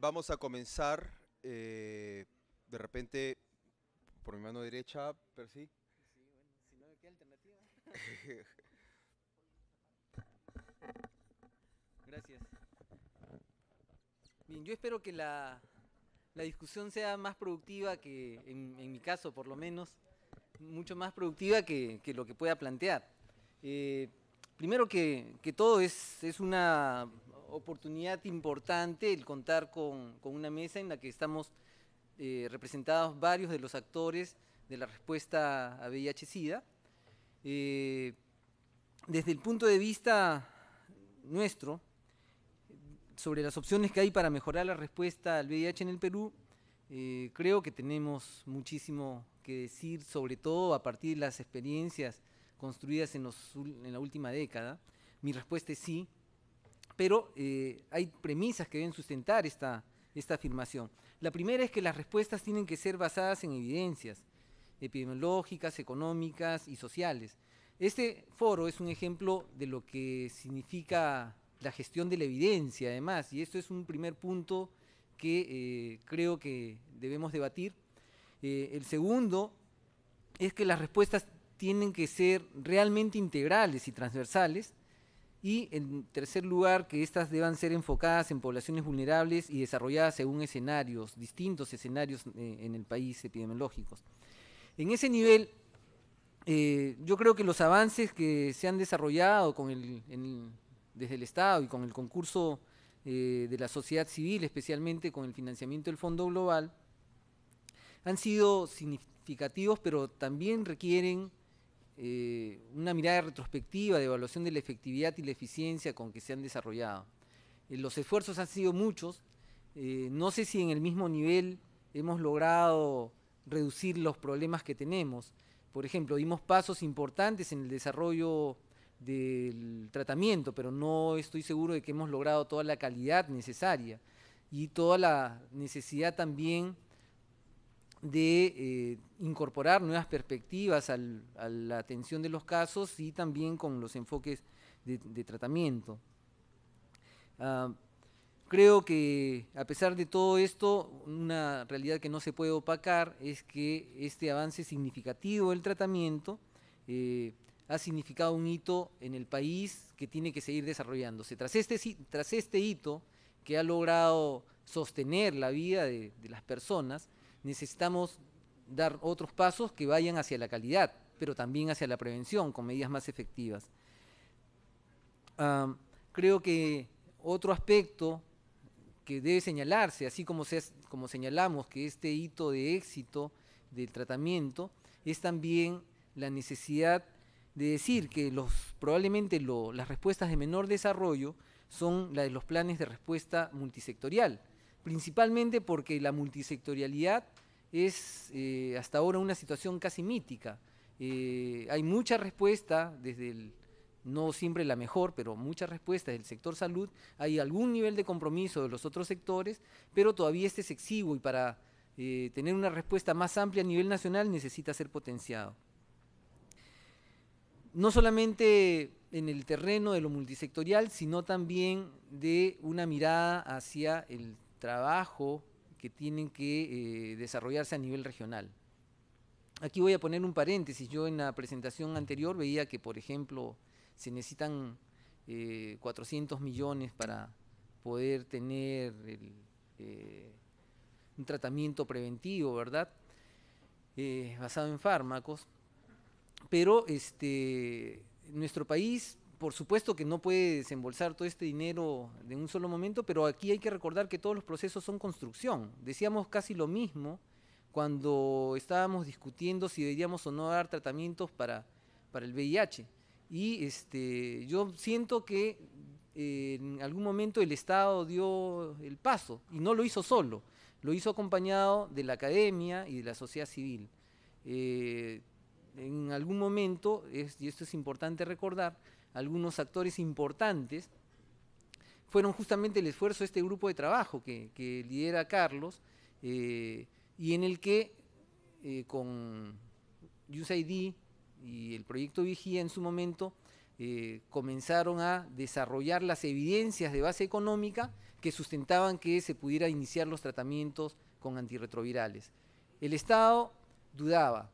Vamos a comenzar, de repente, por mi mano derecha, Percy. Sí, bueno, si no, ¿qué alternativa? Gracias. Bien, yo espero que la discusión sea más productiva que, en mi caso por lo menos, mucho más productiva que lo que pueda plantear. Eh, Primero que todo es una oportunidad importante el contar con una mesa en la que estamos representados varios de los actores de la respuesta a VIH-Sida. Eh, Desde el punto de vista nuestro, sobre las opciones que hay para mejorar la respuesta al VIH en el Perú, creo que tenemos muchísimo que decir, sobre todo a partir de las experiencias construidas en la última década. Mi respuesta es sí, pero hay premisas que deben sustentar esta afirmación. La primera es que las respuestas tienen que ser basadas en evidencias epidemiológicas, económicas y sociales. Este foro es un ejemplo de lo que significa la gestión de la evidencia, además, y esto es un primer punto que creo que debemos debatir. El segundo es que las respuestas tienen que ser realmente integrales y transversales. Y en tercer lugar, que éstas deban ser enfocadas en poblaciones vulnerables y desarrolladas según escenarios, distintos escenarios en el país epidemiológicos. En ese nivel, yo creo que los avances que se han desarrollado desde el Estado y con el concurso de la sociedad civil, especialmente con el financiamiento del Fondo Global, han sido significativos, pero también requieren una mirada retrospectiva de evaluación de la efectividad y la eficiencia con que se han desarrollado. Los esfuerzos han sido muchos, no sé si en el mismo nivel hemos logrado reducir los problemas que tenemos. Por ejemplo, dimos pasos importantes en el desarrollo del tratamiento, pero no estoy seguro de que hemos logrado toda la calidad necesaria y toda la necesidad también de incorporar nuevas perspectivas a la atención de los casos y también con los enfoques de tratamiento. Uh, Creo que a pesar de todo esto, una realidad que no se puede opacar es que este avance significativo del tratamiento ha significado un hito en el país que tiene que seguir desarrollándose. Tras este hito que ha logrado sostener la vida de las personas, necesitamos dar otros pasos que vayan hacia la calidad, pero también hacia la prevención con medidas más efectivas. Creo que otro aspecto que debe señalarse, así como señalamos que este hito de éxito del tratamiento es también la necesidad de decir que probablemente las respuestas de menor desarrollo son las de los planes de respuesta multisectorial, principalmente porque la multisectorialidad es hasta ahora una situación casi mítica. Hay mucha respuesta desde no siempre la mejor, pero muchas respuestas del sector salud, hay algún nivel de compromiso de los otros sectores, pero todavía este es exiguo y para tener una respuesta más amplia a nivel nacional necesita ser potenciado. No solamente en el terreno de lo multisectorial, sino también de una mirada hacia el trabajo que tienen que desarrollarse a nivel regional. Aquí voy a poner un paréntesis. Yo en la presentación anterior veía que, por ejemplo, se necesitan 400 millones para poder tener un tratamiento preventivo, ¿verdad? Basado en fármacos. Pero nuestro país, por supuesto que no puede desembolsar todo este dinero de un solo momento, pero aquí hay que recordar que todos los procesos son construcción. Decíamos casi lo mismo cuando estábamos discutiendo si deberíamos o no dar tratamientos para el VIH. Y yo siento que en algún momento el Estado dio el paso y no lo hizo solo, lo hizo acompañado de la academia y de la sociedad civil. En algún momento, y esto es importante recordar, algunos actores importantes fueron justamente el esfuerzo de este grupo de trabajo que lidera Carlos, y en el que con USAID y el proyecto Vigía en su momento comenzaron a desarrollar las evidencias de base económica que sustentaban que se pudiera iniciar los tratamientos con antirretrovirales. El Estado dudaba,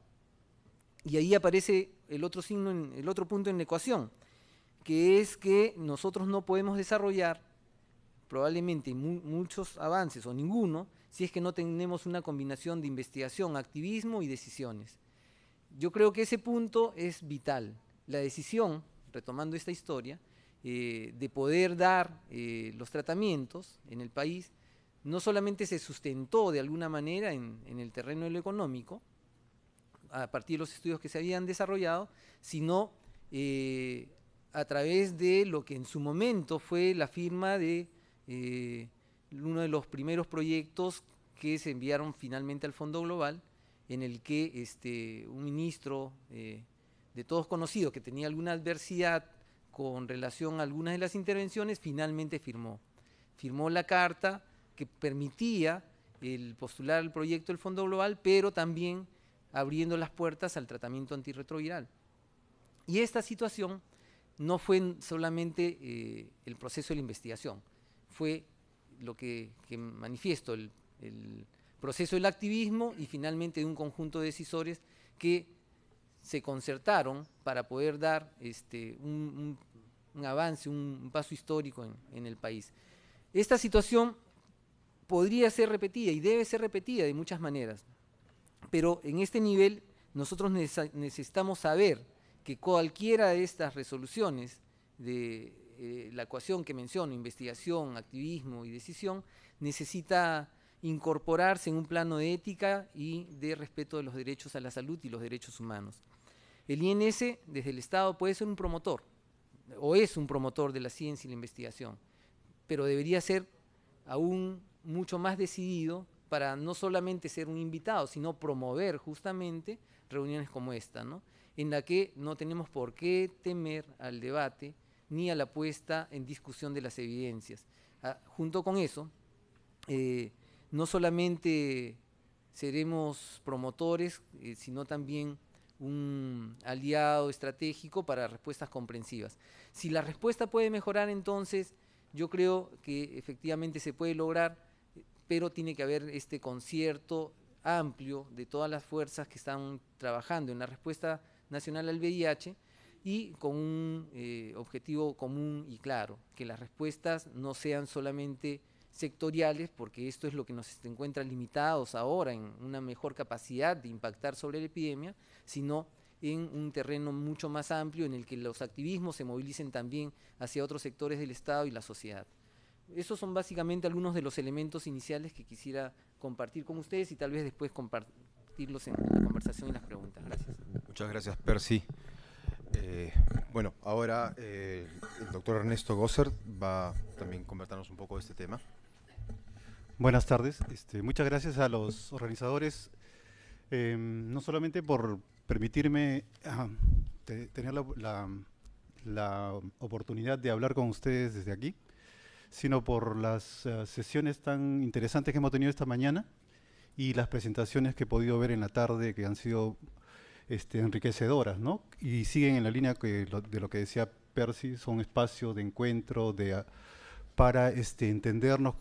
y ahí aparece el otro signo, el otro punto en la ecuación, que es que nosotros no podemos desarrollar probablemente muchos avances o ninguno si es que no tenemos una combinación de investigación, activismo y decisiones. Yo creo que ese punto es vital. La decisión, retomando esta historia, de poder dar los tratamientos en el país, no solamente se sustentó de alguna manera en el terreno de lo económico, a partir de los estudios que se habían desarrollado, sino a través de lo que en su momento fue la firma de uno de los primeros proyectos que se enviaron finalmente al Fondo Global, en el que un ministro de todos conocidos que tenía alguna adversidad con relación a algunas de las intervenciones, finalmente firmó la carta que permitía el postular el proyecto del Fondo Global, pero también abriendo las puertas al tratamiento antirretroviral. Y esta situación no fue solamente el proceso de la investigación, fue lo que manifiesto, el proceso del activismo y finalmente de un conjunto de decisores que se concertaron para poder dar un avance, un paso histórico en el país. Esta situación podría ser repetida y debe ser repetida de muchas maneras, pero en este nivel nosotros necesitamos saber que cualquiera de estas resoluciones de la ecuación que menciono, investigación, activismo y decisión, necesita incorporarse en un plano de ética y de respeto de los derechos a la salud y los derechos humanos. El INS, desde el Estado, puede ser un promotor, o es un promotor de la ciencia y la investigación, pero debería ser aún mucho más decidido para no solamente ser un invitado, sino promover justamente reuniones como esta, ¿no? En la que no tenemos por qué temer al debate ni a la puesta en discusión de las evidencias. Junto con eso, no solamente seremos promotores, sino también un aliado estratégico para respuestas comprensivas. Si la respuesta puede mejorar, entonces yo creo que efectivamente se puede lograr, pero tiene que haber este concierto amplio de todas las fuerzas que están trabajando en la respuesta nacional al VIH y con un objetivo común y claro, que las respuestas no sean solamente sectoriales, porque esto es lo que nos encuentra limitados ahora en una mejor capacidad de impactar sobre la epidemia, sino en un terreno mucho más amplio en el que los activismos se movilicen también hacia otros sectores del Estado y la sociedad. Esos son básicamente algunos de los elementos iniciales que quisiera compartir con ustedes y tal vez después compartirlos en la conversación y las preguntas. Gracias. Muchas gracias, Percy. Bueno, ahora el doctor Ernesto Gosser va también a comentarnos un poco de este tema. Buenas tardes. Muchas gracias a los organizadores, no solamente por permitirme tener la oportunidad de hablar con ustedes desde aquí, sino por las sesiones tan interesantes que hemos tenido esta mañana y las presentaciones que he podido ver en la tarde que han sido enriquecedoras, ¿no? Y siguen en la línea de lo que decía Percy, son espacios de encuentro para entendernos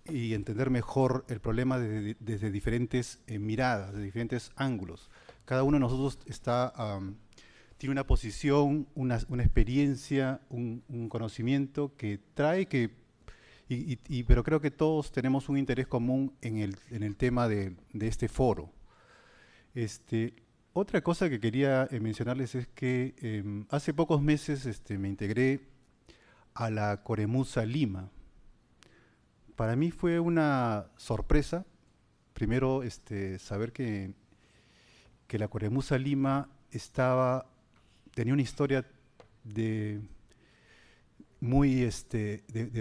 y entender mejor el problema desde diferentes miradas, de diferentes ángulos. Cada uno de nosotros tiene una posición, una experiencia, un conocimiento que trae, pero creo que todos tenemos un interés común en el tema de este foro. Otra cosa que quería mencionarles es que hace pocos meses me integré a la Coremusa Lima. Para mí fue una sorpresa, primero saber que la Coremusa Lima tenía una historia de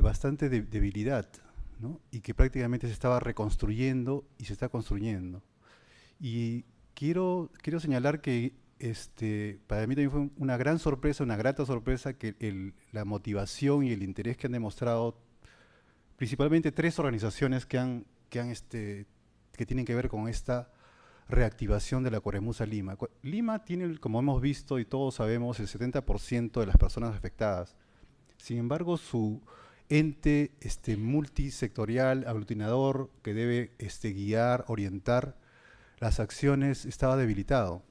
bastante debilidad, ¿no? Y que prácticamente se estaba reconstruyendo y se está construyendo. Y quiero señalar que para mí también fue una gran sorpresa, una grata sorpresa que la motivación y el interés que han demostrado principalmente tres organizaciones que tienen que ver con esta reactivación de la Coremusa Lima. Lima tiene, como hemos visto y todos sabemos, el 70% de las personas afectadas. Sin embargo, su ente multisectorial, aglutinador, que debe guiar, orientar las acciones, estaba debilitado.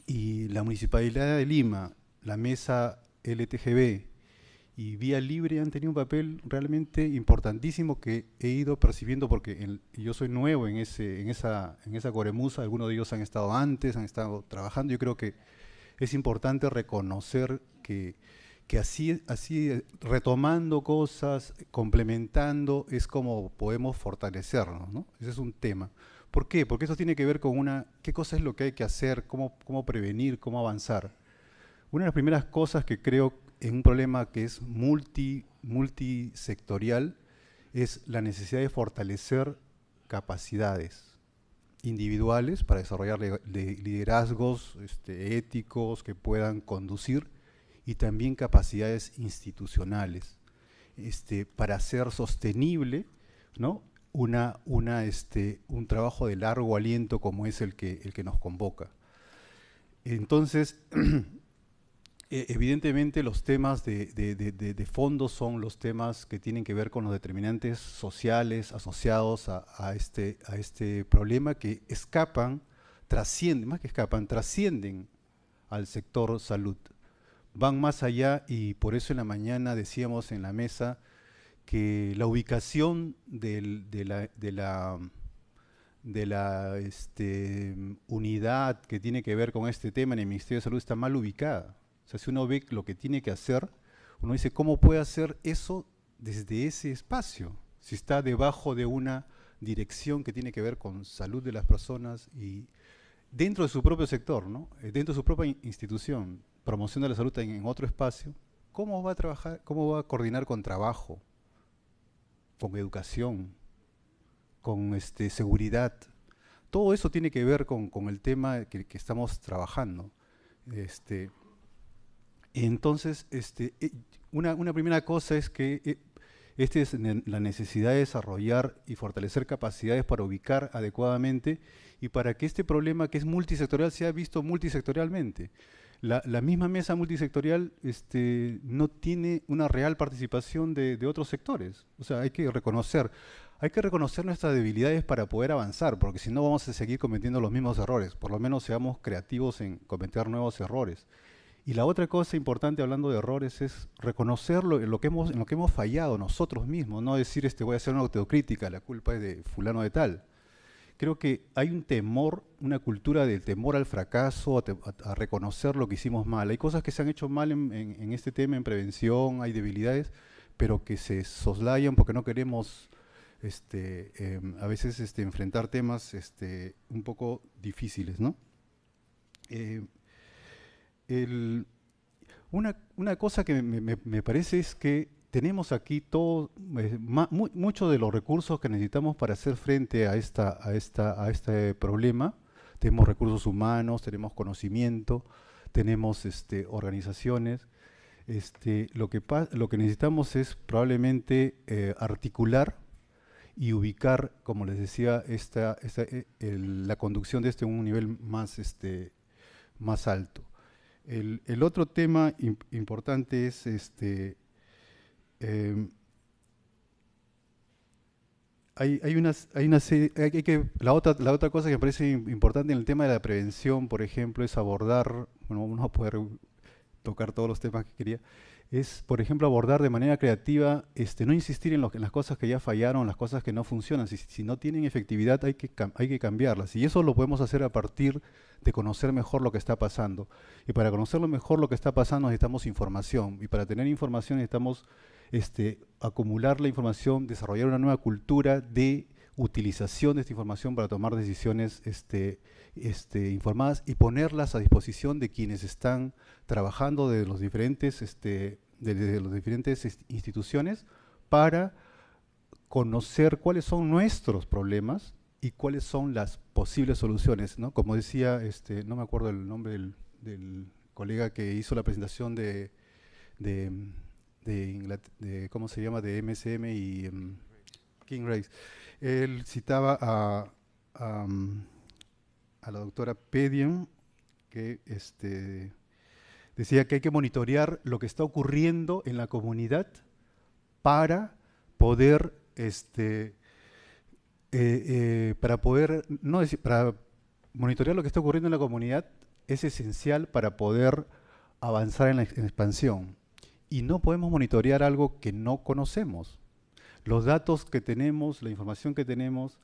Y la Municipalidad de Lima, la Mesa LTGB y Vía Libre han tenido un papel realmente importantísimo que he ido percibiendo porque yo soy nuevo en esa Coremusa, algunos de ellos han estado antes, han estado trabajando. Yo creo que es importante reconocer que así retomando cosas, complementando, es como podemos fortalecernos, ¿no? Ese es un tema. ¿Por qué? Porque eso tiene que ver con qué cosa es lo que hay que hacer, cómo prevenir, cómo avanzar. Una de las primeras cosas que creo en un problema que es multisectorial es la necesidad de fortalecer capacidades individuales para desarrollar liderazgos éticos que puedan conducir y también capacidades institucionales para hacer sostenible, ¿no?, un trabajo de largo aliento como es el que nos convoca. Entonces, evidentemente los temas de fondo son los temas que tienen que ver con los determinantes sociales asociados a este problema que trascienden al sector salud. Van más allá y por eso en la mañana decíamos en la mesa que la ubicación de la unidad que tiene que ver con este tema en el Ministerio de Salud está mal ubicada. O sea, si uno ve lo que tiene que hacer, uno dice, ¿cómo puede hacer eso desde ese espacio? Si está debajo de una dirección que tiene que ver con salud de las personas y dentro de su propio sector, ¿no? Dentro de su propia institución, promoción de la salud en otro espacio, ¿cómo va a trabajar, cómo va a coordinar con trabajo, con educación, con seguridad? Todo eso tiene que ver con el tema que estamos trabajando. Entonces, una primera cosa es que es la necesidad de desarrollar y fortalecer capacidades para ubicar adecuadamente y para que este problema que es multisectorial sea visto multisectorialmente. La misma mesa multisectorial no tiene una real participación de otros sectores. O sea, hay que reconocer nuestras debilidades para poder avanzar, porque si no vamos a seguir cometiendo los mismos errores. Por lo menos seamos creativos en cometer nuevos errores. Y la otra cosa importante hablando de errores es reconocerlo en lo que hemos fallado nosotros mismos, no decir voy a hacer una autocrítica, la culpa es de fulano de tal. Creo que hay un temor, una cultura del temor al fracaso, a reconocer lo que hicimos mal. Hay cosas que se han hecho mal en este tema, en prevención, hay debilidades, pero que se soslayan porque no queremos a veces enfrentar temas un poco difíciles, ¿no? Una cosa que me parece es que tenemos aquí muchos de los recursos que necesitamos para hacer frente a este problema. Tenemos recursos humanos, tenemos conocimiento, tenemos organizaciones. Lo que necesitamos es probablemente articular y ubicar, como les decía, la conducción de en un nivel más alto. El otro tema importante es la otra cosa que me parece importante en el tema de la prevención, por ejemplo, es abordar, bueno, vamos a poder tocar todos los temas que quería, es, por ejemplo, abordar de manera creativa, no insistir en las cosas que ya fallaron, las cosas que no funcionan. Si no tienen efectividad hay que cambiarlas. Y eso lo podemos hacer a partir de conocer mejor lo que está pasando. Y para conocer mejor lo que está pasando necesitamos información. Y para tener información necesitamos acumular la información, desarrollar una nueva cultura de utilización de esta información para tomar decisiones informadas y ponerlas a disposición de quienes están trabajando desde las diferentes instituciones para conocer cuáles son nuestros problemas y cuáles son las posibles soluciones, ¿no? Como decía, no me acuerdo el nombre del colega que hizo la presentación ¿cómo se llama?, de MSM y King Race. Él citaba a la doctora Pedian, que decía que hay que monitorear lo que está ocurriendo en la comunidad para poder, para monitorear lo que está ocurriendo en la comunidad es esencial para poder avanzar en la expansión. Y no podemos monitorear algo que no conocemos. Los datos que tenemos, la información que tenemos,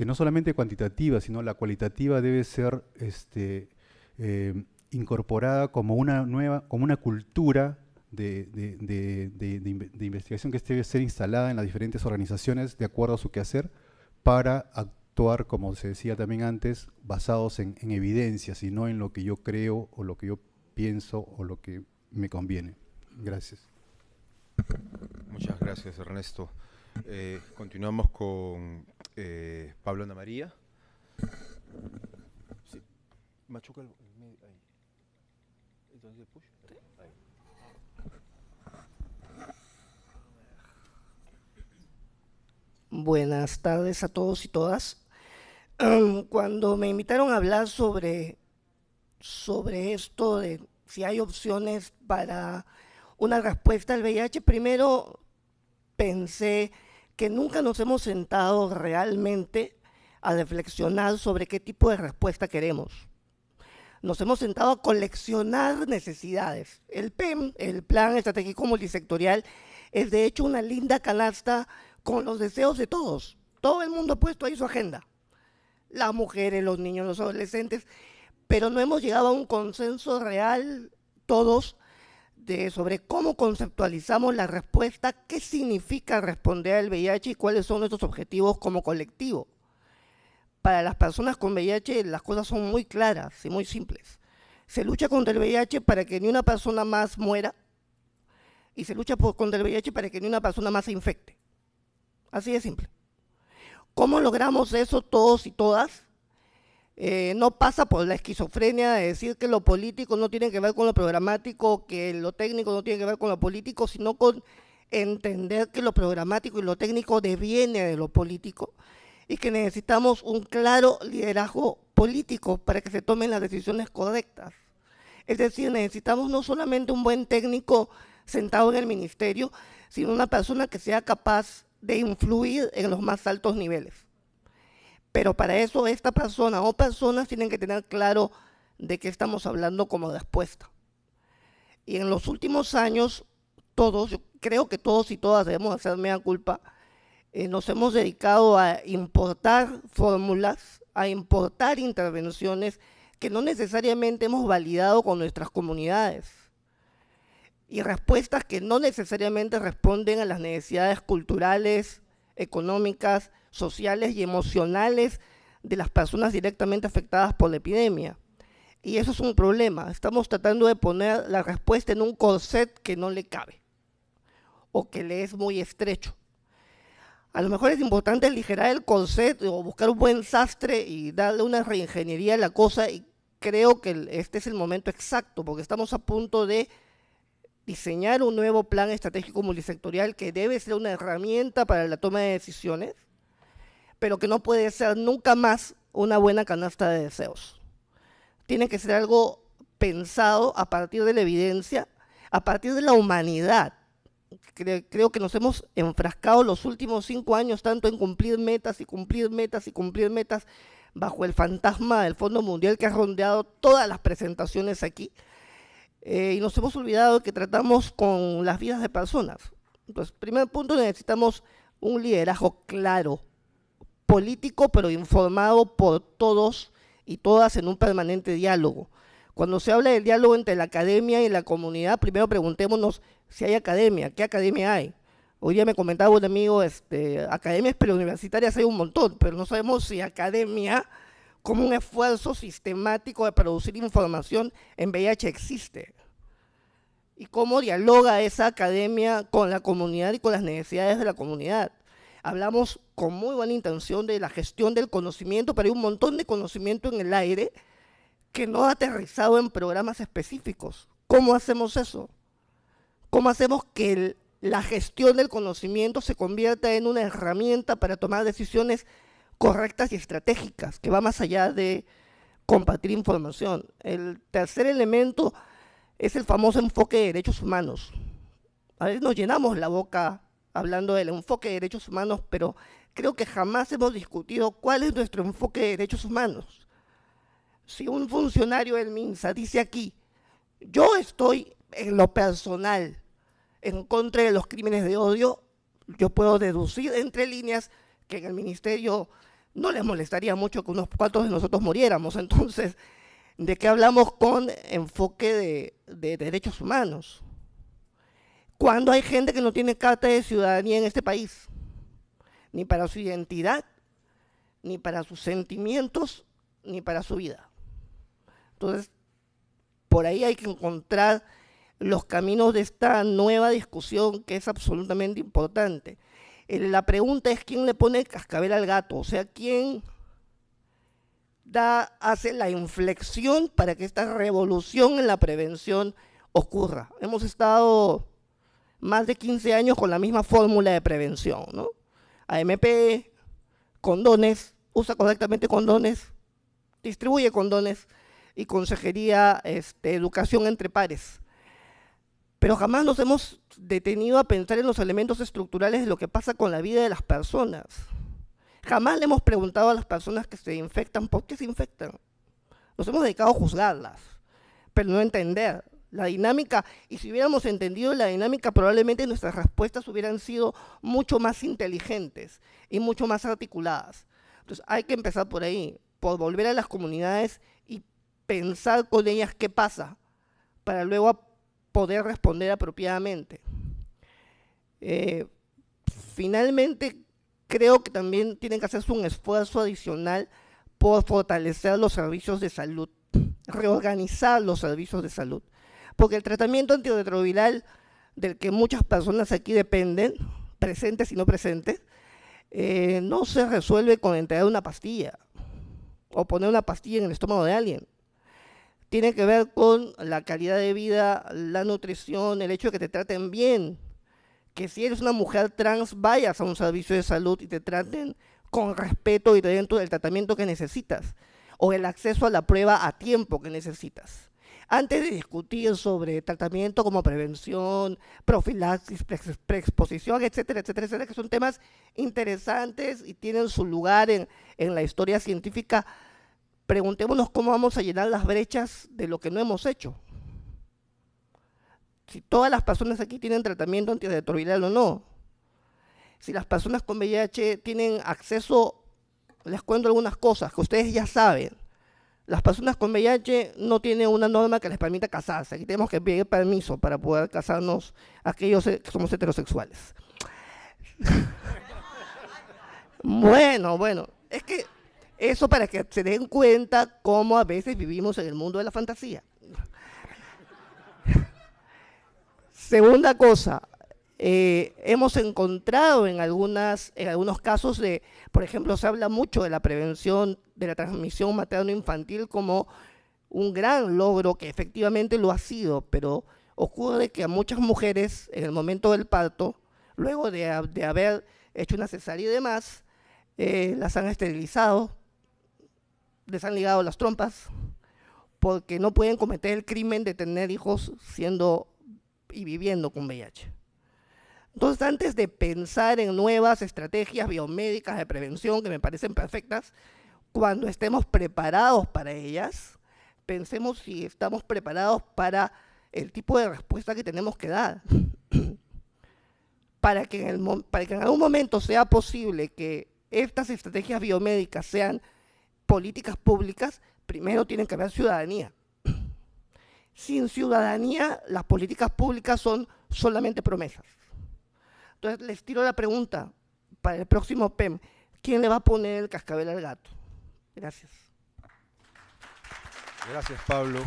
no solamente cuantitativa, sino la cualitativa debe ser incorporada como una cultura de investigación que debe ser instalada en las diferentes organizaciones de acuerdo a su quehacer para actuar, como se decía también antes, basados en evidencias y no en lo que yo creo o lo que yo pienso o lo que me conviene. Gracias. Muchas gracias, Ernesto. Continuamos con Pablo Ana María. Sí. Machuca el medio, ahí. Entonces, push. Ahí. Buenas tardes a todos y todas. Cuando me invitaron a hablar sobre esto de si hay opciones para una respuesta al VIH, primero pensé que nunca nos hemos sentado realmente a reflexionar sobre qué tipo de respuesta queremos. Nos hemos sentado a coleccionar necesidades. El PEM, el Plan Estratégico Multisectorial, es de hecho una linda canasta con los deseos de todos. Todo el mundo ha puesto ahí su agenda. Las mujeres, los niños, los adolescentes, pero no hemos llegado a un consenso real, todos, sobre cómo conceptualizamos la respuesta, qué significa responder al VIH y cuáles son nuestros objetivos como colectivo. Para las personas con VIH las cosas son muy claras y muy simples. Se lucha contra el VIH para que ni una persona más muera y se lucha contra el VIH para que ni una persona más se infecte. Así de simple. ¿Cómo logramos eso todos y todas? No pasa por la esquizofrenia de decir que lo político no tiene que ver con lo programático, que lo técnico no tiene que ver con lo político, sino con entender que lo programático y lo técnico deviene de lo político y que necesitamos un claro liderazgo político para que se tomen las decisiones correctas. Es decir, necesitamos no solamente un buen técnico sentado en el ministerio, sino una persona que sea capaz de influir en los más altos niveles. Pero para eso esta persona o personas tienen que tener claro de qué estamos hablando como respuesta. Y en los últimos años, todos, yo creo que todos y todas debemos hacer mea culpa, nos hemos dedicado a importar fórmulas, a importar intervenciones que no necesariamente hemos validado con nuestras comunidades. Y respuestas que no necesariamente responden a las necesidades culturales, económicas, sociales y emocionales de las personas directamente afectadas por la epidemia. Y eso es un problema. Estamos tratando de poner la respuesta en un corset que no le cabe o que le es muy estrecho. A lo mejor es importante aligerar el corset o buscar un buen sastre y darle una reingeniería a la cosa, y creo que este es el momento exacto porque estamos a punto de diseñar un nuevo plan estratégico multisectorial que debe ser una herramienta para la toma de decisiones, pero que no puede ser nunca más una buena canasta de deseos. Tiene que ser algo pensado a partir de la evidencia, a partir de la humanidad. Creo que nos hemos enfrascado los últimos 5 años tanto en cumplir metas y cumplir metas y cumplir metas bajo el fantasma del Fondo Mundial que ha rondeado todas las presentaciones aquí, y nos hemos olvidado de que tratamos con las vidas de personas. Entonces, primer punto, necesitamos un liderazgo claro, político, pero informado por todos y todas en un permanente diálogo. Cuando se habla del diálogo entre la academia y la comunidad, primero preguntémonos si hay academia, ¿qué academia hay? Hoy día me comentaba un amigo, academias preuniversitarias hay un montón, pero no sabemos si academia, como un esfuerzo sistemático de producir información en VIH, existe. Y cómo dialoga esa academia con la comunidad y con las necesidades de la comunidad. Hablamos con muy buena intención de la gestión del conocimiento, pero hay un montón de conocimiento en el aire que no ha aterrizado en programas específicos. ¿Cómo hacemos eso? ¿Cómo hacemos que la gestión del conocimiento se convierta en una herramienta para tomar decisiones correctas y estratégicas, que va más allá de compartir información. El tercer elemento es el famoso enfoque de derechos humanos. A veces nos llenamos la boca hablando del enfoque de derechos humanos, pero creo que jamás hemos discutido cuál es nuestro enfoque de derechos humanos. Si un funcionario del MINSA dice aquí, yo estoy en lo personal en contra de los crímenes de odio, yo puedo deducir entre líneas que en el ministerio no les molestaría mucho que unos cuantos de nosotros muriéramos. Entonces, ¿de qué hablamos con enfoque de derechos humanos? Cuando hay gente que no tiene carta de ciudadanía en este país, ni para su identidad, ni para sus sentimientos, ni para su vida. Entonces, por ahí hay que encontrar los caminos de esta nueva discusión que es absolutamente importante. La pregunta es quién le pone el cascabel al gato, o sea, quién hace la inflexión para que esta revolución en la prevención ocurra. Hemos estado más de 15 años con la misma fórmula de prevención, ¿no? AMP, condones, usa correctamente condones, distribuye condones y consejería educación entre pares. Pero jamás nos hemos detenido a pensar en los elementos estructurales de lo que pasa con la vida de las personas. Jamás le hemos preguntado a las personas que se infectan por qué se infectan. Nos hemos dedicado a juzgarlas, pero no a entender la dinámica. Y si hubiéramos entendido la dinámica, probablemente nuestras respuestas hubieran sido mucho más inteligentes y mucho más articuladas. Entonces hay que empezar por ahí, por volver a las comunidades y pensar con ellas qué pasa, para luego poder responder apropiadamente. Finalmente, creo que también tiene que hacerse un esfuerzo adicional por fortalecer los servicios de salud, reorganizar los servicios de salud, porque el tratamiento antirretroviral del que muchas personas aquí dependen, presentes y no presentes, no se resuelve con entregar una pastilla o poner una pastilla en el estómago de alguien. Tiene que ver con la calidad de vida, la nutrición, el hecho de que te traten bien, que si eres una mujer trans vayas a un servicio de salud y te traten con respeto y dentro del tratamiento que necesitas, o el acceso a la prueba a tiempo que necesitas. Antes de discutir sobre tratamiento como prevención, profilaxis, preexposición, etcétera, etcétera, etcétera, que son temas interesantes y tienen su lugar en la historia científica, preguntémonos cómo vamos a llenar las brechas de lo que no hemos hecho. Si todas las personas aquí tienen tratamiento antirretroviral o no. Si las personas con VIH tienen acceso, les cuento algunas cosas que ustedes ya saben. Las personas con VIH no tienen una norma que les permita casarse. Aquí tenemos que pedir permiso para poder casarnos aquellos que somos heterosexuales. Bueno, es que eso para que se den cuenta cómo a veces vivimos en el mundo de la fantasía. Segunda cosa, hemos encontrado en algunos casos por ejemplo, se habla mucho de la prevención de la transmisión materno-infantil como un gran logro, que efectivamente lo ha sido, pero ocurre que a muchas mujeres en el momento del parto, luego de haber hecho una cesárea y demás, las han esterilizado, les han ligado las trompas, porque no pueden cometer el crimen de tener hijos siendo y viviendo con VIH. Entonces, antes de pensar en nuevas estrategias biomédicas de prevención que me parecen perfectas, cuando estemos preparados para ellas, pensemos si estamos preparados para el tipo de respuesta que tenemos que dar. Para que en algún momento sea posible que estas estrategias biomédicas sean políticas públicas, primero tienen que haber ciudadanía. Sin ciudadanía, las políticas públicas son solamente promesas. Entonces, les tiro la pregunta para el próximo PEM. ¿Quién le va a poner el cascabel al gato? Gracias. Gracias, Pablo.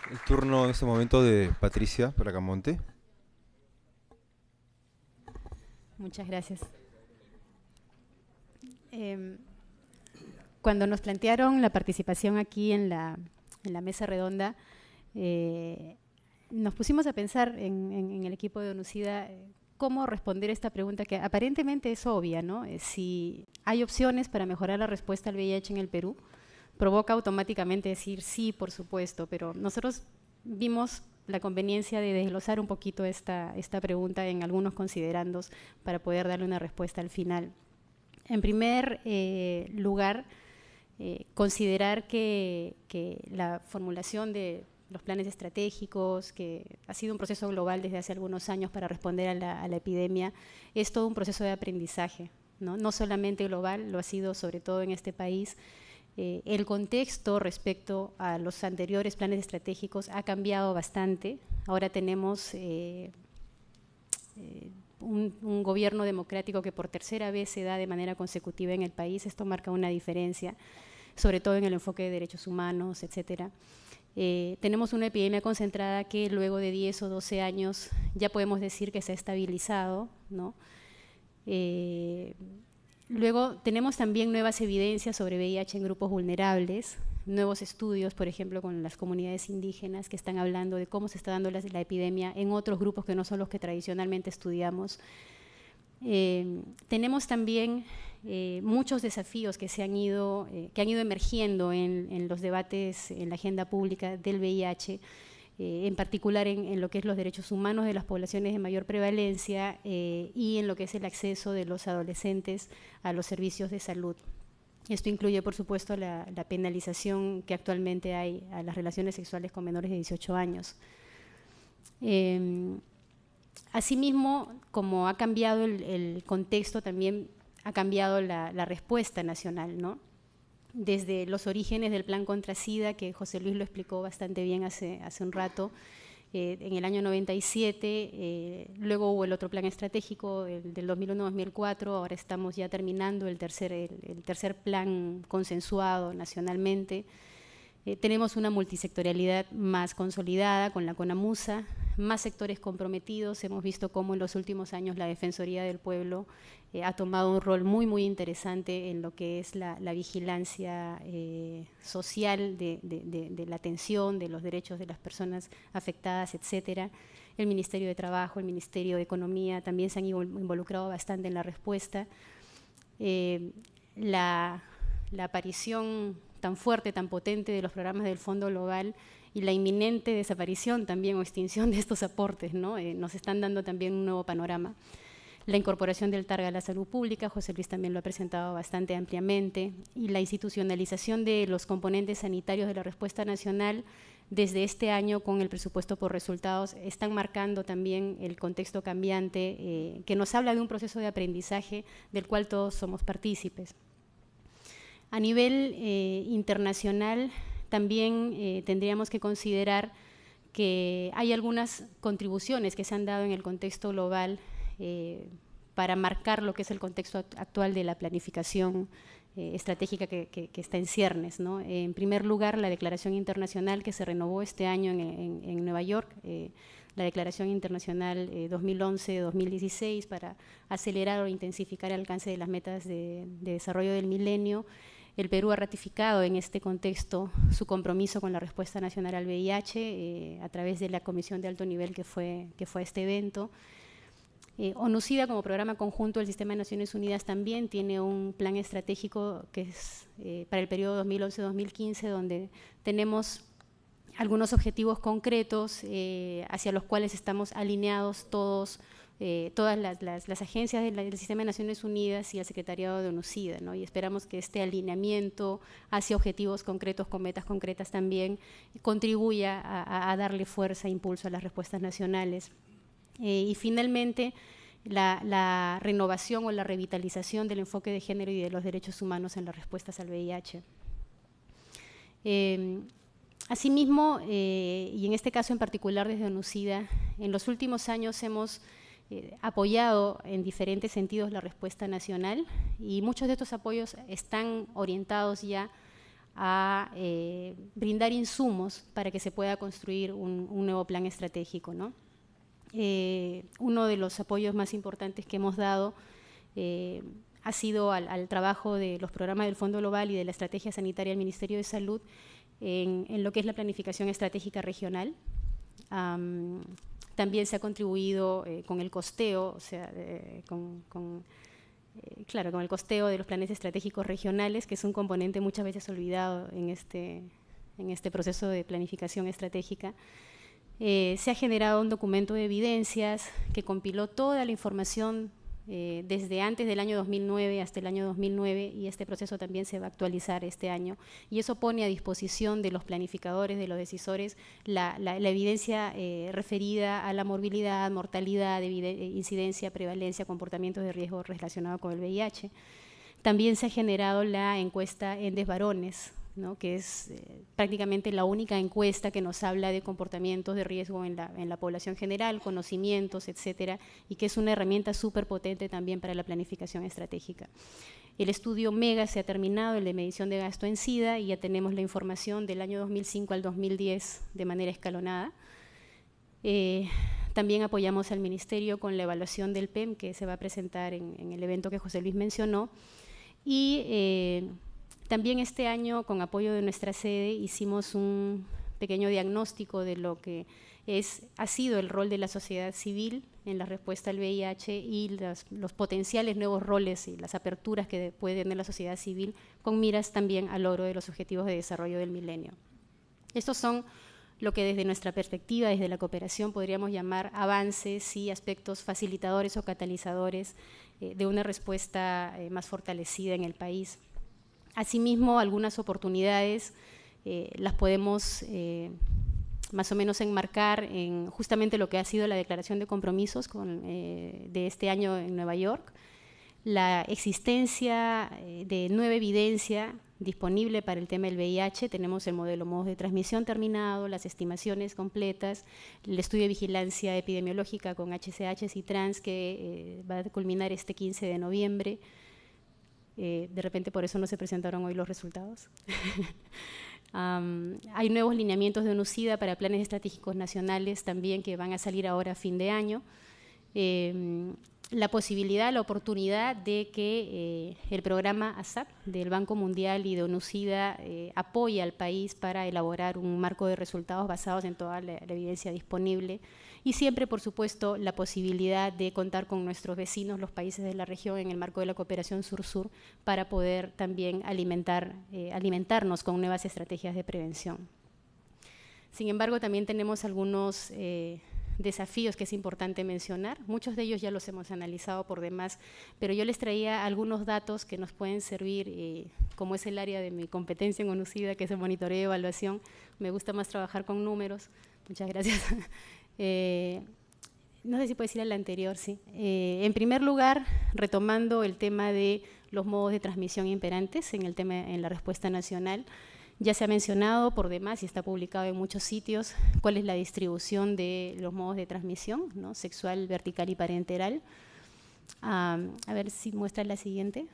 El turno en este momento de Patricia Bracamonte. Muchas gracias. Cuando nos plantearon la participación aquí en la mesa redonda, nos pusimos a pensar en el equipo de ONUCIDA cómo responder esta pregunta que aparentemente es obvia, ¿no? Si hay opciones para mejorar la respuesta al VIH en el Perú, provoca automáticamente decir sí, por supuesto, pero nosotros vimos la conveniencia de desglosar un poquito esta pregunta en algunos considerandos para poder darle una respuesta al final. En primer lugar, considerar que la formulación de los planes estratégicos, que ha sido un proceso global desde hace algunos años para responder a la epidemia, es todo un proceso de aprendizaje, ¿no? No solamente global, lo ha sido sobre todo en este país. El contexto respecto a los anteriores planes estratégicos ha cambiado bastante. Ahora tenemos un gobierno democrático que por tercera vez se da de manera consecutiva en el país. Esto marca una diferencia, sobre todo en el enfoque de derechos humanos, etcétera. Tenemos una epidemia concentrada que luego de 10 o 12 años ya podemos decir que se ha estabilizado, ¿no? Luego tenemos también nuevas evidencias sobre VIH en grupos vulnerables, nuevos estudios, por ejemplo, con las comunidades indígenas que están hablando de cómo se está dando la epidemia en otros grupos que no son los que tradicionalmente estudiamos. Tenemos también muchos desafíos que han ido emergiendo en los debates en la agenda pública del VIH, en particular en lo que es los derechos humanos de las poblaciones de mayor prevalencia y en lo que es el acceso de los adolescentes a los servicios de salud. Esto incluye, por supuesto, la penalización que actualmente hay a las relaciones sexuales con menores de 18 años. Asimismo, como ha cambiado el contexto, también ha cambiado la respuesta nacional, ¿no? Desde los orígenes del plan contra SIDA, que José Luis lo explicó bastante bien hace un rato, en el año 97, luego hubo el otro plan estratégico del 2001-2004, ahora estamos ya terminando el tercer plan consensuado nacionalmente. Tenemos una multisectorialidad más consolidada con la CONAMUSA, más sectores comprometidos. Hemos visto cómo en los últimos años la Defensoría del Pueblo ha tomado un rol muy interesante en lo que es la vigilancia social de la atención, de los derechos de las personas afectadas, etcétera. El Ministerio de Trabajo, el Ministerio de Economía también se han involucrado bastante en la respuesta. La aparición tan fuerte, tan potente de los programas del Fondo Global y la inminente desaparición también o extinción de estos aportes, ¿no? Nos están dando también un nuevo panorama. La incorporación del TARG a la salud pública, José Luis también lo ha presentado bastante ampliamente, y la institucionalización de los componentes sanitarios de la respuesta nacional desde este año con el presupuesto por resultados están marcando también el contexto cambiante que nos habla de un proceso de aprendizaje del cual todos somos partícipes. A nivel internacional también tendríamos que considerar que hay algunas contribuciones que se han dado en el contexto global para marcar lo que es el contexto actual de la planificación estratégica que está en ciernes, ¿no? En primer lugar, la Declaración Internacional que se renovó este año en Nueva York, la Declaración Internacional 2011-2016 para acelerar o intensificar el alcance de las metas de desarrollo del milenio. El Perú ha ratificado en este contexto su compromiso con la respuesta nacional al VIH a través de la comisión de alto nivel que fue a este evento. ONU-SIDA, como programa conjunto del Sistema de Naciones Unidas, también tiene un plan estratégico que es para el periodo 2011-2015, donde tenemos algunos objetivos concretos hacia los cuales estamos alineados todas las agencias del Sistema de Naciones Unidas y el Secretariado de ONU-SIDA, ¿no? Y esperamos que este alineamiento hacia objetivos concretos con metas concretas también contribuya a darle fuerza e impulso a las respuestas nacionales. Y finalmente, la renovación o la revitalización del enfoque de género y de los derechos humanos en las respuestas al VIH. Asimismo, y en este caso en particular desde ONU-SIDA, en los últimos años hemos apoyado en diferentes sentidos la respuesta nacional y muchos de estos apoyos están orientados ya a brindar insumos para que se pueda construir un nuevo plan estratégico, ¿no? Uno de los apoyos más importantes que hemos dado ha sido al trabajo de los programas del Fondo Global y de la Estrategia Sanitaria del Ministerio de Salud en lo que es la planificación estratégica regional. También se ha contribuido con el costeo, o sea, claro, con el costeo de los planes estratégicos regionales, que es un componente muchas veces olvidado en este proceso de planificación estratégica. Se ha generado un documento de evidencias que compiló toda la información desde antes del año 2009 hasta el año 2009, y este proceso también se va a actualizar este año, y eso pone a disposición de los planificadores, de los decisores, la evidencia referida a la morbilidad, mortalidad, incidencia, prevalencia, comportamientos de riesgo relacionados con el VIH. También se ha generado la encuesta Endes Varones, ¿no?, que es prácticamente la única encuesta que nos habla de comportamientos de riesgo en la población general, conocimientos, etcétera, y que es una herramienta súper potente también para la planificación estratégica. El estudio MEGA se ha terminado, el de medición de gasto en SIDA, y ya tenemos la información del año 2005 al 2010 de manera escalonada. También apoyamos al Ministerio con la evaluación del PEM, que se va a presentar en el evento que José Luis mencionó, y también este año, con apoyo de nuestra sede, hicimos un pequeño diagnóstico de lo que ha sido el rol de la sociedad civil en la respuesta al VIH y los potenciales nuevos roles y las aperturas que puede tener la sociedad civil, con miras también al logro de los objetivos de desarrollo del milenio. Estos son lo que desde nuestra perspectiva, desde la cooperación, podríamos llamar avances y aspectos facilitadores o catalizadores de una respuesta más fortalecida en el país. Asimismo, algunas oportunidades las podemos más o menos enmarcar en justamente lo que ha sido la declaración de compromisos de este año en Nueva York, la existencia de nueva evidencia disponible para el tema del VIH. Tenemos el modelo modos de transmisión terminado, las estimaciones completas, el estudio de vigilancia epidemiológica con HCHs y trans que va a culminar este 15 de noviembre. De repente por eso no se presentaron hoy los resultados. Hay nuevos lineamientos de ONU-SIDA para planes estratégicos nacionales también que van a salir ahora a fin de año. La posibilidad, la oportunidad de que el programa ASAP del Banco Mundial y de ONU-SIDA apoye al país para elaborar un marco de resultados basados en toda la evidencia disponible, y siempre, por supuesto, la posibilidad de contar con nuestros vecinos, los países de la región, en el marco de la cooperación sur-sur, para poder también alimentarnos con nuevas estrategias de prevención. Sin embargo, también tenemos algunos desafíos que es importante mencionar. Muchos de ellos ya los hemos analizado por demás, pero yo les traía algunos datos que nos pueden servir, como es el área de mi competencia en ONU-SIDA, que es el monitoreo y evaluación. Me gusta más trabajar con números. Muchas gracias. No sé si puedes ir a la anterior, sí. En primer lugar, retomando el tema de los modos de transmisión imperantes en la respuesta nacional, ya se ha mencionado por demás y está publicado en muchos sitios cuál es la distribución de los modos de transmisión, ¿no?, sexual, vertical y parenteral. A ver si muestra la siguiente.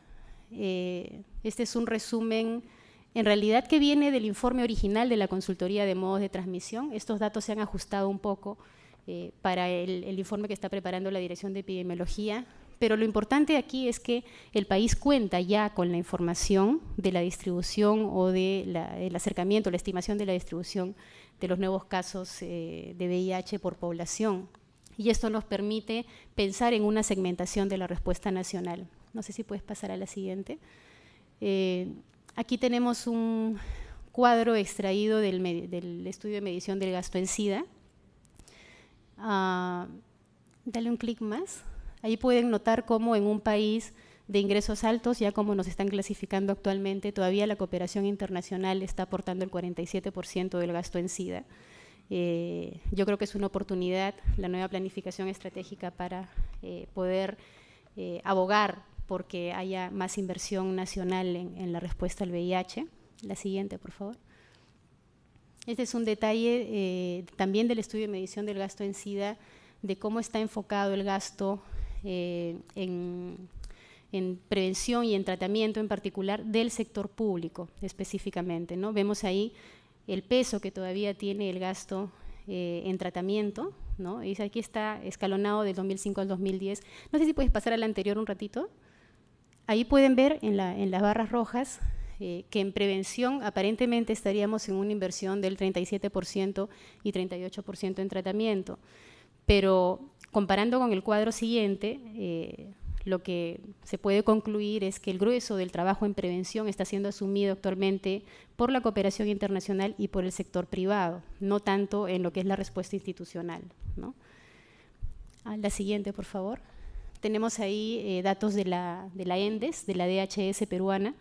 Este es un resumen, en realidad, que viene del informe original de la Consultoría de Modos de Transmisión. Estos datos se han ajustado un poco para el informe que está preparando la Dirección de Epidemiología, pero lo importante aquí es que el país cuenta ya con la información de la distribución o del acercamiento, la estimación de la distribución de los nuevos casos de VIH por población, y esto nos permite pensar en una segmentación de la respuesta nacional. No sé si puedes pasar a la siguiente. Aquí tenemos un cuadro extraído del estudio de medición del gasto en SIDA. Dale un clic más. Ahí pueden notar cómo en un país de ingresos altos, ya como nos están clasificando actualmente, todavía la cooperación internacional está aportando el 47% del gasto en SIDA. Yo creo que es una oportunidad, la nueva planificación estratégica, para poder abogar porque haya más inversión nacional en la respuesta al VIH. La siguiente, por favor. Este es un detalle también del estudio de medición del gasto en SIDA, de cómo está enfocado el gasto en prevención y en tratamiento, en particular del sector público específicamente, ¿no? Vemos ahí el peso que todavía tiene el gasto en tratamiento, ¿no? Y aquí está escalonado del 2005 al 2010. No sé si puedes pasar a la anterior un ratito. Ahí pueden ver en las barras rojas que en prevención aparentemente estaríamos en una inversión del 37% y 38% en tratamiento. pero comparando con el cuadro siguiente, lo que se puede concluir es que el grueso del trabajo en prevención está siendo asumido actualmente por la cooperación internacional y por el sector privado, no tanto en lo que es la respuesta institucional, ¿no? La siguiente, por favor. Tenemos ahí datos de la ENDES, de la DHS peruana,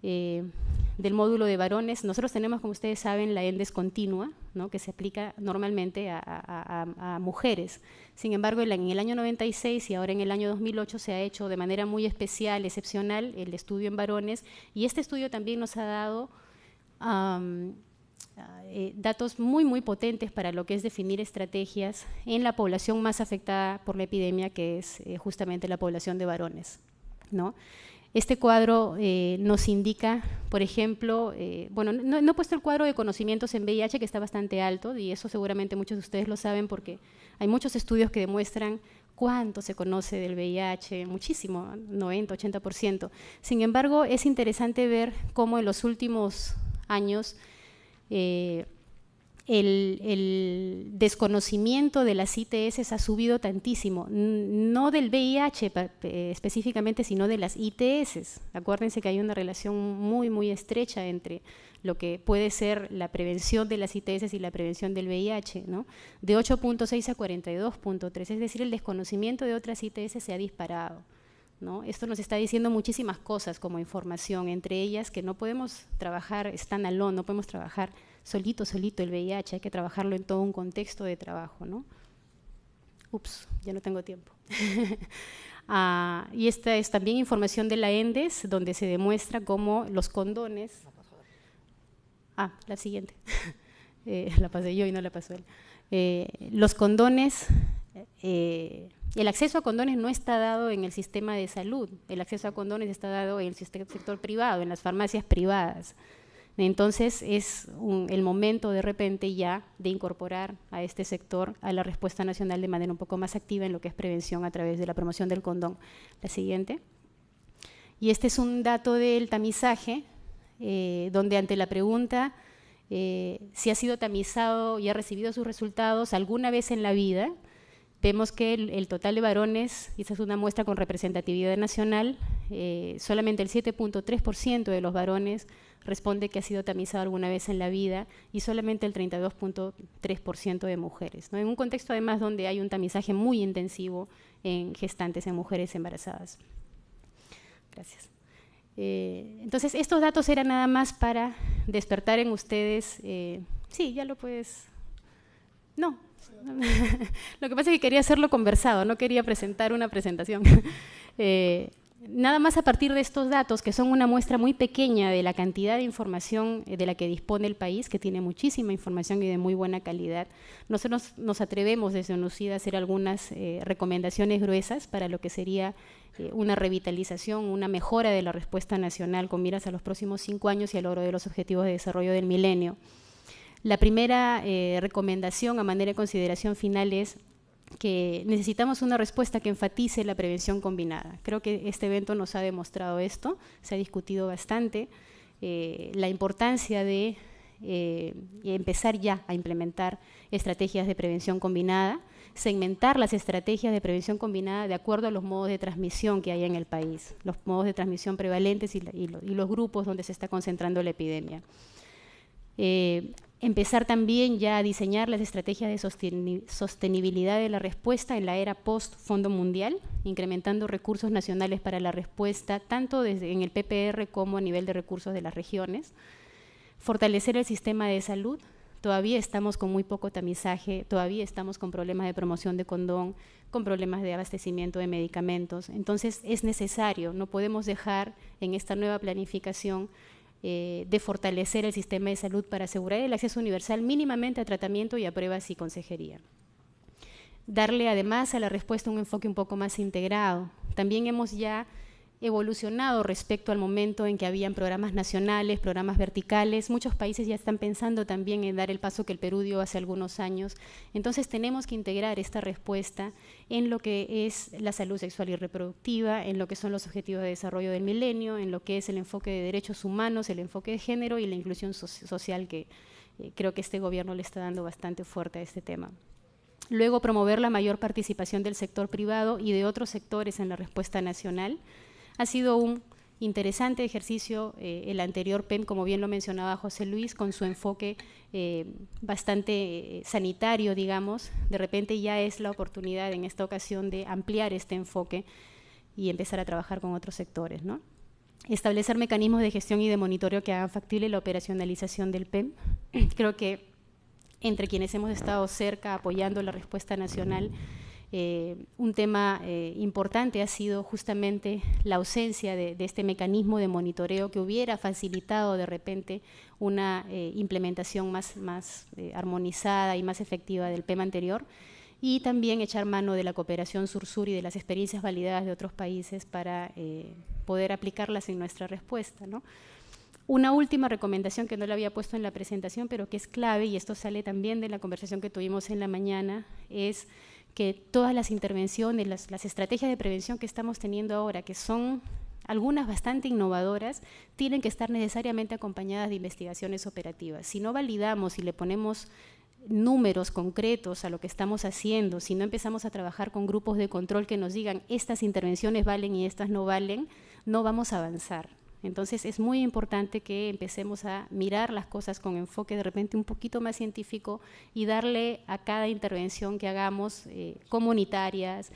del módulo de varones. Nosotros tenemos, como ustedes saben, la ENDES continua, ¿no?, que se aplica normalmente a mujeres. Sin embargo, en el año 96 y ahora en el año 2008 se ha hecho de manera muy especial, excepcional, el estudio en varones, y este estudio también nos ha dado datos muy potentes para lo que es definir estrategias en la población más afectada por la epidemia, que es justamente la población de varones, ¿no? Este cuadro nos indica, por ejemplo, bueno, no he puesto el cuadro de conocimientos en VIH, que está bastante alto, y eso seguramente muchos de ustedes lo saben porque hay muchos estudios que demuestran cuánto se conoce del VIH, muchísimo, 90, 80%. Sin embargo, es interesante ver cómo en los últimos años el desconocimiento de las ITS ha subido tantísimo, no del VIH específicamente, sino de las ITS. Acuérdense que hay una relación muy estrecha entre lo que puede ser la prevención de las ITS y la prevención del VIH, ¿no? De 8.6 a 42.3, es decir, el desconocimiento de otras ITS se ha disparado, ¿no? Esto nos está diciendo muchísimas cosas como información, entre ellas que no podemos trabajar standalone, no podemos trabajar solito el VIH, hay que trabajarlo en todo un contexto de trabajo, ¿no? Ups, ya no tengo tiempo. Y esta es también información de la ENDES, donde se demuestra cómo los condones… la siguiente. La pasé yo y no la pasó él. Los condones… el acceso a condones no está dado en el sistema de salud, el acceso a condones está dado en el sector privado, en las farmacias privadas. Entonces es el momento de repente ya de incorporar a este sector a la respuesta nacional de manera un poco más activa en lo que es prevención a través de la promoción del condón. La siguiente. Y este es un dato del tamizaje, donde ante la pregunta si ha sido tamizado y ha recibido sus resultados alguna vez en la vida, vemos que el total de varones, y esta es una muestra con representatividad nacional, solamente el 7.3% de los varones responde que ha sido tamizado alguna vez en la vida y solamente el 32.3% de mujeres, ¿no? En un contexto además donde hay un tamizaje muy intensivo en gestantes, en mujeres embarazadas. Gracias. Entonces, estos datos eran nada más para despertar en ustedes… sí, ya lo puedes… No. Lo que pasa es que quería hacerlo conversado, no quería presentar una presentación. Nada más a partir de estos datos, que son una muestra muy pequeña de la cantidad de información de la que dispone el país, que tiene muchísima información y de muy buena calidad, nosotros nos atrevemos desde UNOCIDA a hacer algunas recomendaciones gruesas para lo que sería una revitalización, una mejora de la respuesta nacional con miras a los próximos 5 años y al logro de los objetivos de desarrollo del milenio. La primera recomendación a manera de consideración final es que necesitamos una respuesta que enfatice la prevención combinada. Creo que este evento nos ha demostrado esto, se ha discutido bastante, la importancia de empezar ya a implementar estrategias de prevención combinada, segmentar las estrategias de prevención combinada de acuerdo a los modos de transmisión que hay en el país, los modos de transmisión prevalentes y los grupos donde se está concentrando la epidemia. Empezar también ya a diseñar las estrategias de sostenibilidad de la respuesta en la era post-Fondo Mundial, incrementando recursos nacionales para la respuesta, tanto en el PPR como a nivel de recursos de las regiones. Fortalecer el sistema de salud. Todavía estamos con muy poco tamizaje, todavía estamos con problemas de promoción de condón, con problemas de abastecimiento de medicamentos. Entonces es necesario, no podemos dejar en esta nueva planificación de fortalecer el sistema de salud para asegurar el acceso universal mínimamente a tratamiento y a pruebas y consejería. Darle además a la respuesta un enfoque un poco más integrado. También hemos ya evolucionado respecto al momento en que habían programas nacionales, programas verticales. Muchos países ya están pensando también en dar el paso que el Perú dio hace algunos años. Entonces tenemos que integrar esta respuesta en lo que es la salud sexual y reproductiva, en lo que son los objetivos de desarrollo del milenio, en lo que es el enfoque de derechos humanos, el enfoque de género y la inclusión social, que creo que este gobierno le está dando bastante fuerte a este tema. Luego, promover la mayor participación del sector privado y de otros sectores en la respuesta nacional. Ha sido un interesante ejercicio el anterior PEM, como bien lo mencionaba José Luis, con su enfoque bastante sanitario, digamos. De repente ya es la oportunidad en esta ocasión de ampliar este enfoque y empezar a trabajar con otros sectores, ¿no? Establecer mecanismos de gestión y de monitoreo que hagan factible la operacionalización del PEM. Creo que entre quienes hemos estado cerca apoyando la respuesta nacional, un tema importante ha sido justamente la ausencia de este mecanismo de monitoreo que hubiera facilitado de repente una implementación más armonizada y más efectiva del PEM anterior, y también echar mano de la cooperación sur-sur y de las experiencias validadas de otros países para poder aplicarlas en nuestra respuesta, ¿no? Una última recomendación que no la había puesto en la presentación, pero que es clave, y esto sale también de la conversación que tuvimos en la mañana, es que todas las intervenciones, las estrategias de prevención que estamos teniendo ahora, que son algunas bastante innovadoras, tienen que estar necesariamente acompañadas de investigaciones operativas. Si no validamos y le ponemos números concretos a lo que estamos haciendo, si no empezamos a trabajar con grupos de control que nos digan estas intervenciones valen y estas no valen, no vamos a avanzar. Entonces es muy importante que empecemos a mirar las cosas con enfoque de repente un poquito más científico y darle a cada intervención que hagamos, comunitarias,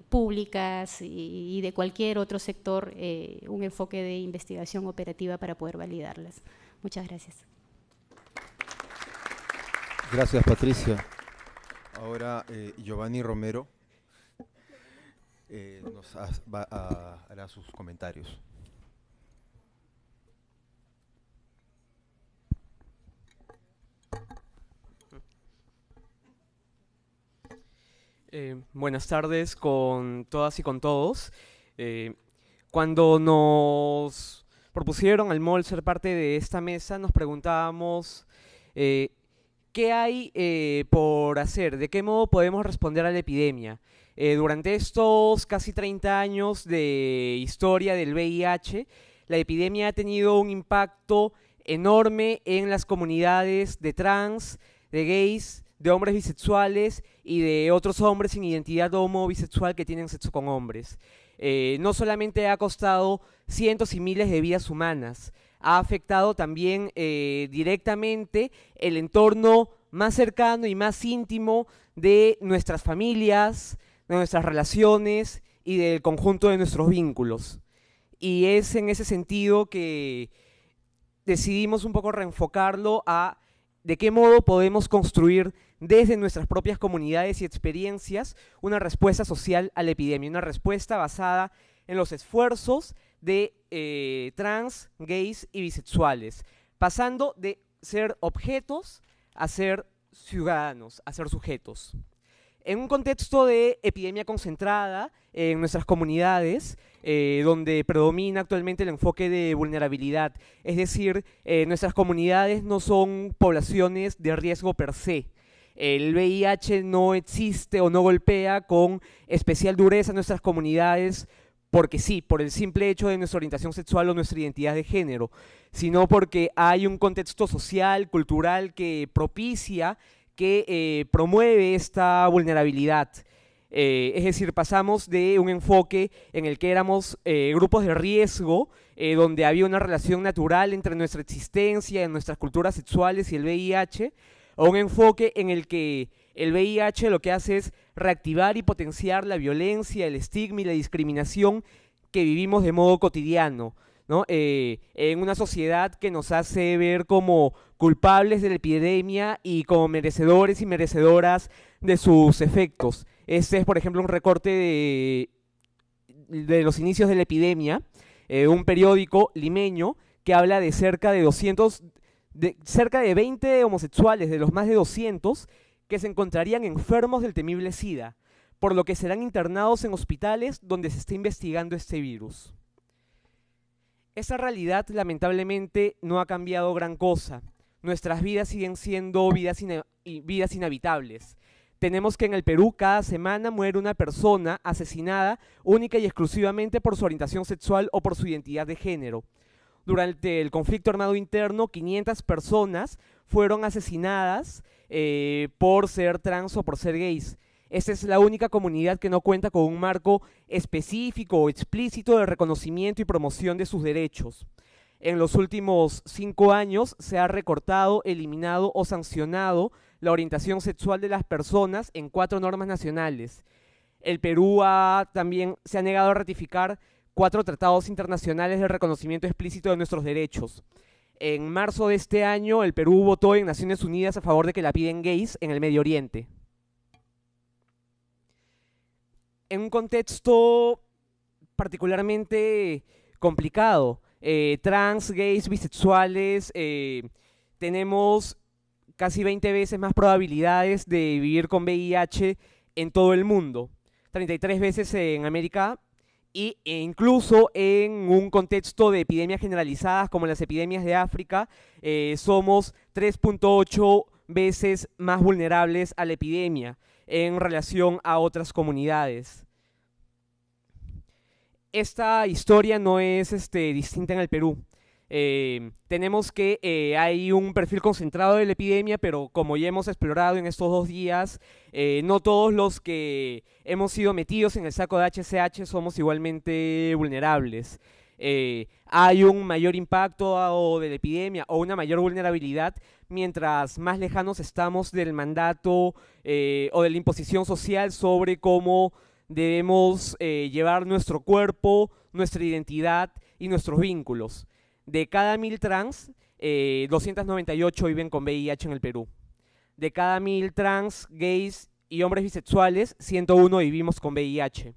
públicas y de cualquier otro sector, un enfoque de investigación operativa para poder validarlas. Muchas gracias. Gracias, Patricia. Ahora Giovanni Romero hará sus comentarios. Buenas tardes con todas y con todos. Cuando nos propusieron al MOL ser parte de esta mesa, nos preguntábamos ¿qué hay por hacer? ¿De qué modo podemos responder a la epidemia? Durante estos casi 30 años de historia del VIH, la epidemia ha tenido un impacto enorme en las comunidades de trans, de gays, de hombres bisexuales y de otros hombres sin identidad homo bisexual que tienen sexo con hombres. No solamente ha costado cientos y miles de vidas humanas, ha afectado también directamente el entorno más cercano y más íntimo de nuestras familias, de nuestras relaciones y del conjunto de nuestros vínculos. Y es en ese sentido que decidimos un poco reenfocarlo a de qué modo podemos construir desde nuestras propias comunidades y experiencias una respuesta social a la epidemia, una respuesta basada en los esfuerzos de trans, gays y bisexuales, pasando de ser objetos a ser ciudadanos, a ser sujetos. En un contexto de epidemia concentrada en nuestras comunidades, donde predomina actualmente el enfoque de vulnerabilidad, es decir, nuestras comunidades no son poblaciones de riesgo per se. El VIH no existe o no golpea con especial dureza a nuestras comunidades porque sí, por el simple hecho de nuestra orientación sexual o nuestra identidad de género, sino porque hay un contexto social, cultural que propicia, que promueve esta vulnerabilidad. Es decir, pasamos de un enfoque en el que éramos grupos de riesgo, donde había una relación natural entre nuestra existencia, nuestras culturas sexuales y el VIH, a un enfoque en el que el VIH lo que hace es reactivar y potenciar la violencia, el estigma y la discriminación que vivimos de modo cotidiano, ¿no? En una sociedad que nos hace ver como culpables de la epidemia y como merecedores y merecedoras de sus efectos. Este es, por ejemplo, un recorte de los inicios de la epidemia, un periódico limeño que habla de cerca de 20 homosexuales, de los más de 200, que se encontrarían enfermos del temible SIDA, por lo que serán internados en hospitales donde se está investigando este virus. Esa realidad, lamentablemente, no ha cambiado gran cosa. Nuestras vidas siguen siendo vidas inhabitables. Tenemos que en el Perú cada semana muere una persona asesinada única y exclusivamente por su orientación sexual o por su identidad de género. Durante el conflicto armado interno, 500 personas fueron asesinadas por ser trans o por ser gays. Esta es la única comunidad que no cuenta con un marco específico o explícito de reconocimiento y promoción de sus derechos. En los últimos 5 años se ha recortado, eliminado o sancionado la orientación sexual de las personas en 4 normas nacionales. El Perú también se ha negado a ratificar 4 tratados internacionales de reconocimiento explícito de nuestros derechos. En marzo de este año, el Perú votó en Naciones Unidas a favor de que lapiden gays en el Medio Oriente. En un contexto particularmente complicado, trans, gays, bisexuales, tenemos casi 20 veces más probabilidades de vivir con VIH en todo el mundo, 33 veces en América e incluso en un contexto de epidemias generalizadas como las epidemias de África, somos 3.8 veces más vulnerables a la epidemia en relación a otras comunidades. Esta historia no es distinta en el Perú. Tenemos que hay un perfil concentrado de la epidemia, pero como ya hemos explorado en estos 2 días, no todos los que hemos sido metidos en el saco de HCH somos igualmente vulnerables. Hay un mayor impacto de la epidemia o una mayor vulnerabilidad mientras más lejanos estamos del mandato o de la imposición social sobre cómo debemos llevar nuestro cuerpo, nuestra identidad y nuestros vínculos. De cada 1000 trans, 298 viven con VIH en el Perú. De cada 1000 trans, gays y hombres bisexuales, 101 vivimos con VIH.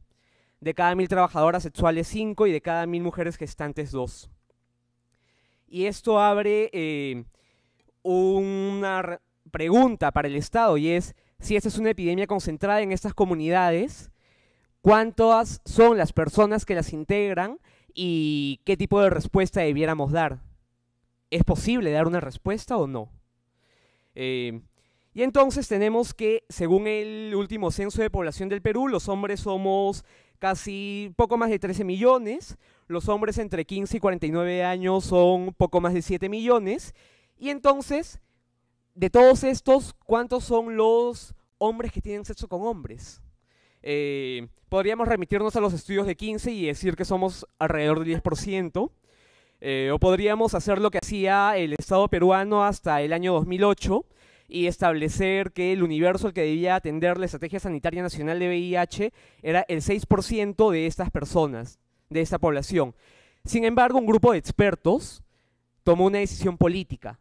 De cada 1000 trabajadoras sexuales, 5, y de cada 1000 mujeres gestantes, 2. Y esto abre una pregunta para el Estado, y es, si esta es una epidemia concentrada en estas comunidades, ¿cuántas son las personas que las integran y qué tipo de respuesta debiéramos dar? ¿Es posible dar una respuesta o no? Y entonces tenemos que, según el último censo de población del Perú, los hombres somos casi poco más de 13 millones, los hombres entre 15 y 49 años son poco más de 7 millones, y entonces, de todos estos, ¿cuántos son los hombres que tienen sexo con hombres? Podríamos remitirnos a los estudios de 15 y decir que somos alrededor del 10%, o podríamos hacer lo que hacía el Estado peruano hasta el año 2008 y establecer que el universo al que debía atender la Estrategia Sanitaria Nacional de VIH era el 6% de estas personas, de esta población. Sin embargo, un grupo de expertos tomó una decisión política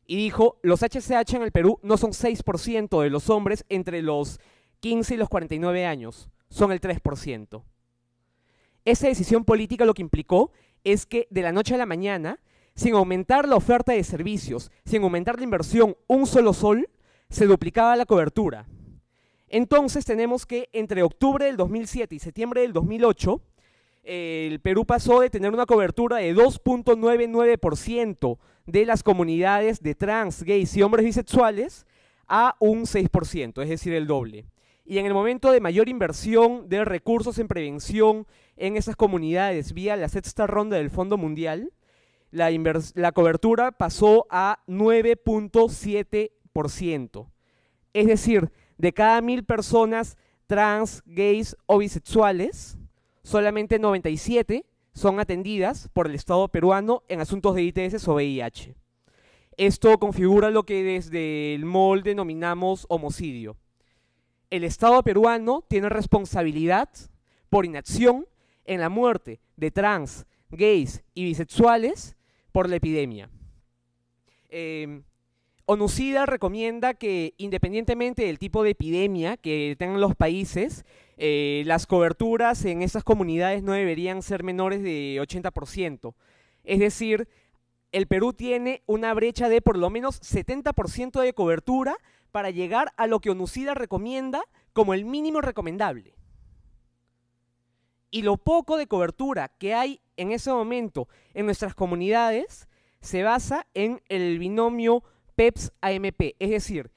y dijo, los HCH en el Perú no son 6% de los hombres entre los 15 y los 49 años, son el 3%. Esa decisión política lo que implicó es que de la noche a la mañana, sin aumentar la oferta de servicios, sin aumentar la inversión un solo sol, se duplicaba la cobertura. Entonces tenemos que entre octubre del 2007 y septiembre del 2008, el Perú pasó de tener una cobertura de 2.99% de las comunidades de trans, gays y hombres bisexuales a un 6%, es decir, el doble. Y en el momento de mayor inversión de recursos en prevención en esas comunidades vía la 6ª ronda del Fondo Mundial, la cobertura pasó a 9.7%. Es decir, de cada 1000 personas trans, gays o bisexuales, solamente 97 son atendidas por el Estado peruano en asuntos de ITS o VIH. Esto configura lo que desde el MOL denominamos homicidio. El Estado peruano tiene responsabilidad por inacción en la muerte de trans, gays y bisexuales por la epidemia. ONUCIDA recomienda que, independientemente del tipo de epidemia que tengan los países, las coberturas en esas comunidades no deberían ser menores de 80%. Es decir, el Perú tiene una brecha de por lo menos 70% de cobertura para llegar a lo que ONUCIDA recomienda como el mínimo recomendable. Y lo poco de cobertura que hay en ese momento en nuestras comunidades se basa en el binomio PEPS-AMP, es decir,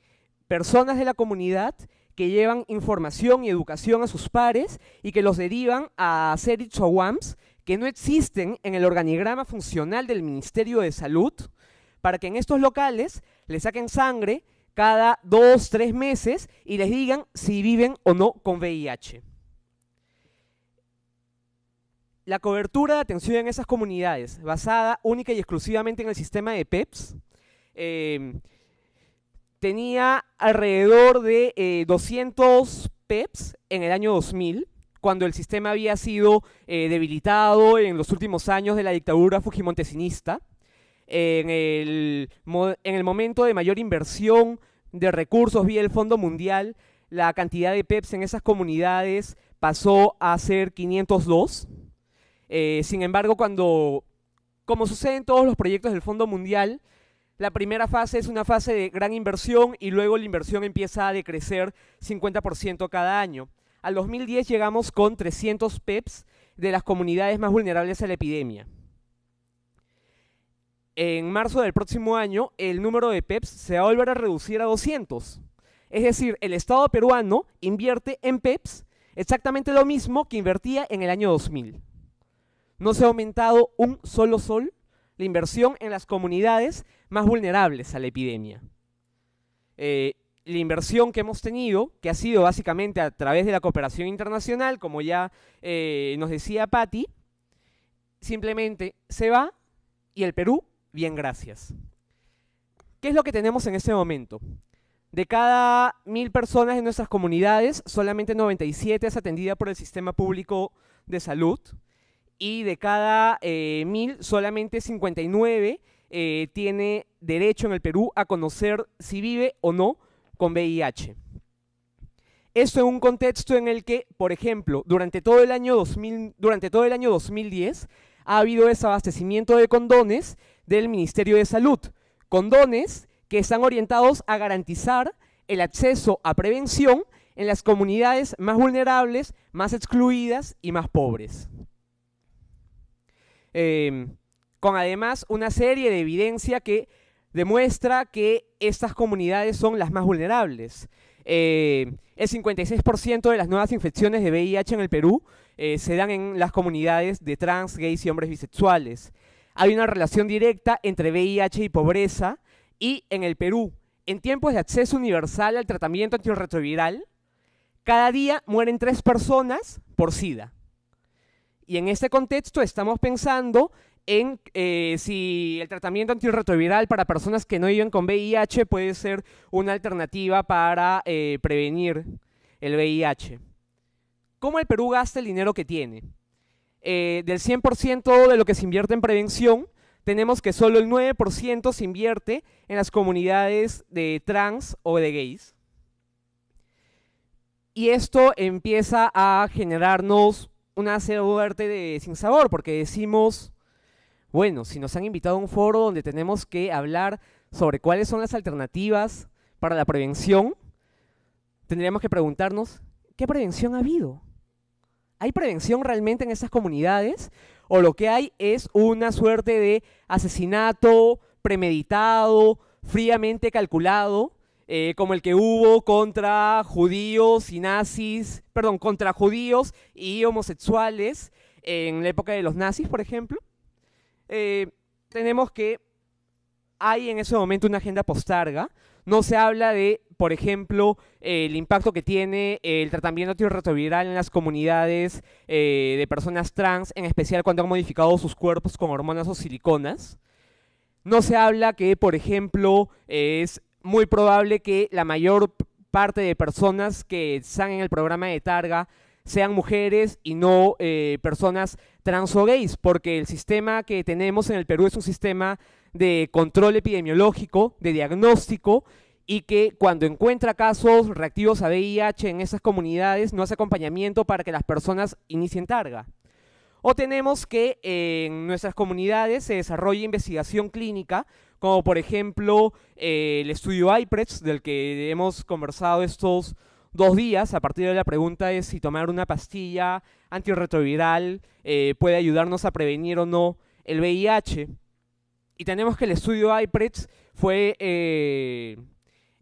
personas de la comunidad que llevan información y educación a sus pares y que los derivan a CERITS o UAMS, que no existen en el organigrama funcional del Ministerio de Salud, para que en estos locales le saquen sangre, cada 2, 3 meses y les digan si viven o no con VIH. La cobertura de atención en esas comunidades, basada única y exclusivamente en el sistema de PEPS, tenía alrededor de 200 PEPS en el año 2000, cuando el sistema había sido debilitado en los últimos años de la dictadura fujimontesinista. En el momento de mayor inversión de recursos vía el Fondo Mundial, la cantidad de PEPS en esas comunidades pasó a ser 502. Sin embargo, como sucede en todos los proyectos del Fondo Mundial, la primera fase es una fase de gran inversión y luego la inversión empieza a decrecer 50% cada año. Al 2010 llegamos con 300 PEPS de las comunidades más vulnerables a la epidemia. En marzo del próximo año, el número de PEPS se va a volver a reducir a 200. Es decir, el Estado peruano invierte en PEPS exactamente lo mismo que invertía en el año 2000. No se ha aumentado un solo sol la inversión en las comunidades más vulnerables a la epidemia. La inversión que hemos tenido, que ha sido básicamente a través de la cooperación internacional, como ya nos decía Patti, simplemente se va y el Perú, bien, gracias. ¿Qué es lo que tenemos en este momento? De cada 1000 personas en nuestras comunidades, solamente 97 es atendida por el sistema público de salud, y de cada 1000, solamente 59 tiene derecho en el Perú a conocer si vive o no con VIH. Esto en un contexto en el que, por ejemplo, durante todo el año 2010 ha habido desabastecimiento de condones del Ministerio de Salud. Condones que están orientados a garantizar el acceso a prevención en las comunidades más vulnerables, más excluidas y más pobres. Con además una serie de evidencia que demuestra que estas comunidades son las más vulnerables. El 56% de las nuevas infecciones de VIH en el Perú se dan en las comunidades de trans, gays y hombres bisexuales. Hay una relación directa entre VIH y pobreza, y en el Perú, en tiempos de acceso universal al tratamiento antirretroviral, cada día mueren 3 personas por SIDA. Y en este contexto estamos pensando en si el tratamiento antirretroviral para personas que no viven con VIH puede ser una alternativa para prevenir el VIH. ¿Cómo el Perú gasta el dinero que tiene? Del 100% de lo que se invierte en prevención, tenemos que solo el 9% se invierte en las comunidades de trans o de gays. Y esto empieza a generarnos una suerte de sinsabor, porque decimos, bueno, si nos han invitado a un foro donde tenemos que hablar sobre cuáles son las alternativas para la prevención, tendríamos que preguntarnos, ¿qué prevención ha habido? ¿Hay prevención realmente en esas comunidades? ¿O lo que hay es una suerte de asesinato premeditado, fríamente calculado, como el que hubo contra judíos y nazis, perdón, contra judíos y homosexuales en la época de los nazis, por ejemplo? Tenemos que hay en ese momento una agenda postarga. No se habla de, por ejemplo, el impacto que tiene el tratamiento antirretroviral en las comunidades de personas trans, en especial cuando han modificado sus cuerpos con hormonas o siliconas. No se habla que, por ejemplo, es muy probable que la mayor parte de personas que están en el programa de Targa sean mujeres y no personas trans o gays, porque el sistema que tenemos en el Perú es un sistema de control epidemiológico, de diagnóstico, y que cuando encuentra casos reactivos a VIH en esas comunidades no hace acompañamiento para que las personas inicien Targa. O tenemos que en nuestras comunidades se desarrolla investigación clínica, como por ejemplo el estudio IPRES, del que hemos conversado estos 2 días, a partir de la pregunta de si tomar una pastilla antirretroviral puede ayudarnos a prevenir o no el VIH. Y tenemos que el estudio IPRES fue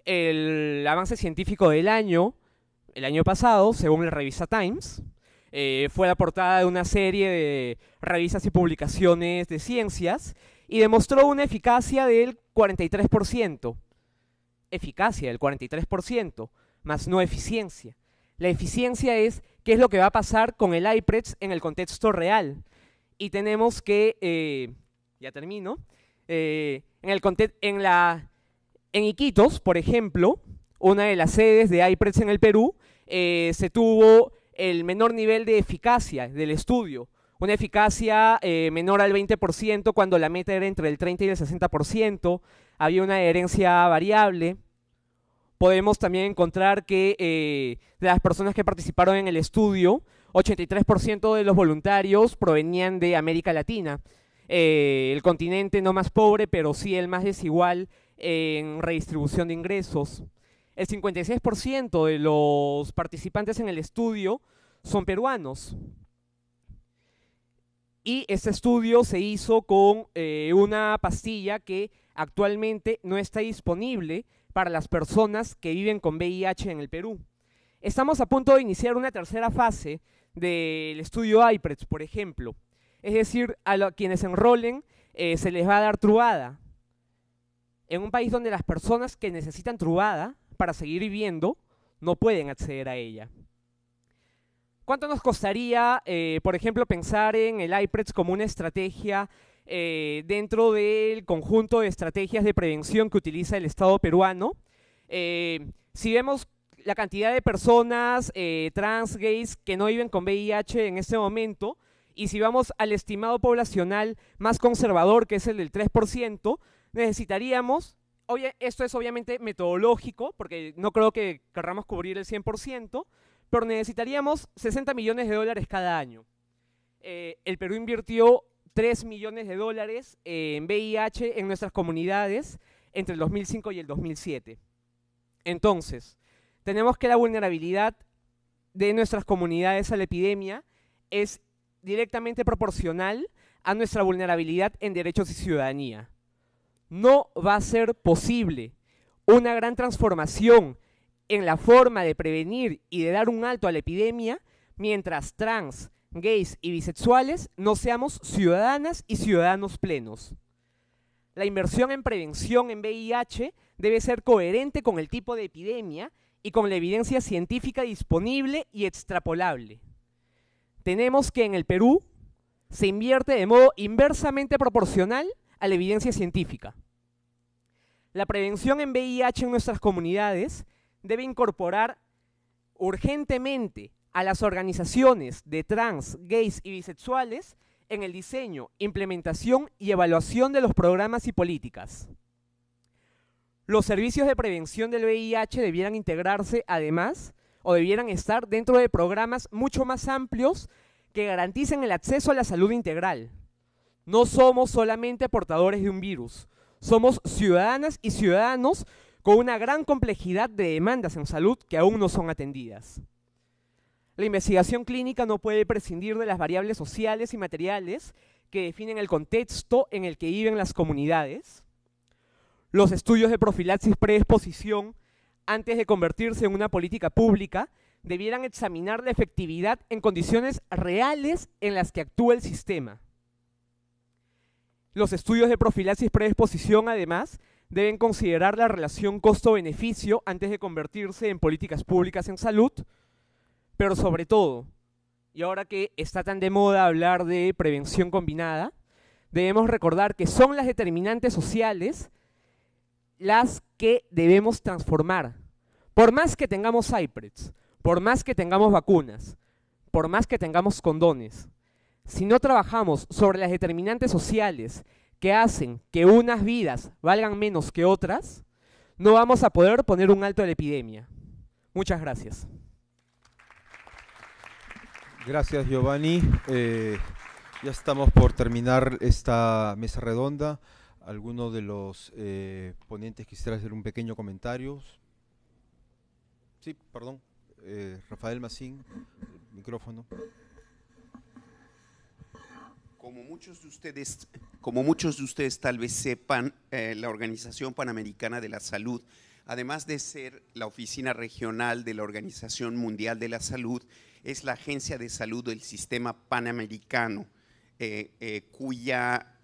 el avance científico del año, el año pasado, según la revista Times. Fue la portada de una serie de revistas y publicaciones de ciencias y demostró una eficacia del 43% eficacia del 43%, más no eficiencia. La eficiencia es qué es lo que va a pasar con el IPRES en el contexto real. Y tenemos que, ya termino, en Iquitos, por ejemplo, una de las sedes de IPRES en el Perú, se tuvo el menor nivel de eficacia del estudio, una eficacia menor al 20% cuando la meta era entre el 30 y el 60%, había una adherencia variable. Podemos también encontrar que de las personas que participaron en el estudio, 83% de los voluntarios provenían de América Latina, el continente no más pobre, pero sí el más desigual en redistribución de ingresos. El 56% de los participantes en el estudio son peruanos. Y este estudio se hizo con una pastilla que actualmente no está disponible para las personas que viven con VIH en el Perú. Estamos a punto de iniciar una tercera fase del estudio IPRES, por ejemplo. Es decir, a quienes se enrolen se les va a dar Truvada. En un país donde las personas que necesitan Truvada para seguir viviendo no pueden acceder a ella. ¿Cuánto nos costaría, por ejemplo, pensar en el IPRES como una estrategia dentro del conjunto de estrategias de prevención que utiliza el Estado peruano? Si vemos la cantidad de personas trans, gays, que no viven con VIH en este momento, y si vamos al estimado poblacional más conservador, que es el del 3%, necesitaríamos, esto es obviamente metodológico, porque no creo que querramos cubrir el 100%, pero necesitaríamos 60 millones de dólares cada año. El Perú invirtió 3 millones de dólares en VIH en nuestras comunidades entre el 2005 y el 2007. Entonces, tenemos que la vulnerabilidad de nuestras comunidades a la epidemia es directamente proporcional a nuestra vulnerabilidad en derechos y ciudadanía. No va a ser posible una gran transformación en la forma de prevenir y de dar un alto a la epidemia mientras trans, gays y bisexuales no seamos ciudadanas y ciudadanos plenos. La inversión en prevención en VIH debe ser coherente con el tipo de epidemia y con la evidencia científica disponible y extrapolable. Tenemos que en el Perú se invierte de modo inversamente proporcional a la evidencia científica. La prevención en VIH en nuestras comunidades debe incorporar urgentemente a las organizaciones de trans, gays y bisexuales en el diseño, implementación y evaluación de los programas y políticas. Los servicios de prevención del VIH debieran integrarse además o debieran estar dentro de programas mucho más amplios que garanticen el acceso a la salud integral. No somos solamente portadores de un virus, somos ciudadanas y ciudadanos con una gran complejidad de demandas en salud que aún no son atendidas. La investigación clínica no puede prescindir de las variables sociales y materiales que definen el contexto en el que viven las comunidades. Los estudios de profilaxis preexposición, antes de convertirse en una política pública, debieran examinar la efectividad en condiciones reales en las que actúa el sistema. Los estudios de profilaxis preexposición, además, deben considerar la relación costo-beneficio antes de convertirse en políticas públicas en salud, pero sobre todo, y ahora que está tan de moda hablar de prevención combinada, debemos recordar que son las determinantes sociales las que debemos transformar. Por más que tengamos IPRES, por más que tengamos vacunas, por más que tengamos condones, si no trabajamos sobre las determinantes sociales que hacen que unas vidas valgan menos que otras, no vamos a poder poner un alto a la epidemia. Muchas gracias. Gracias, Giovanni. Ya estamos por terminar esta mesa redonda. ¿Alguno de los ponentes quisiera hacer un pequeño comentario? Sí, perdón. Rafael Macín, micrófono. Como muchos de ustedes tal vez sepan, la Organización Panamericana de la Salud, además de ser la oficina regional de la Organización Mundial de la Salud, es la agencia de salud del sistema panamericano, cuya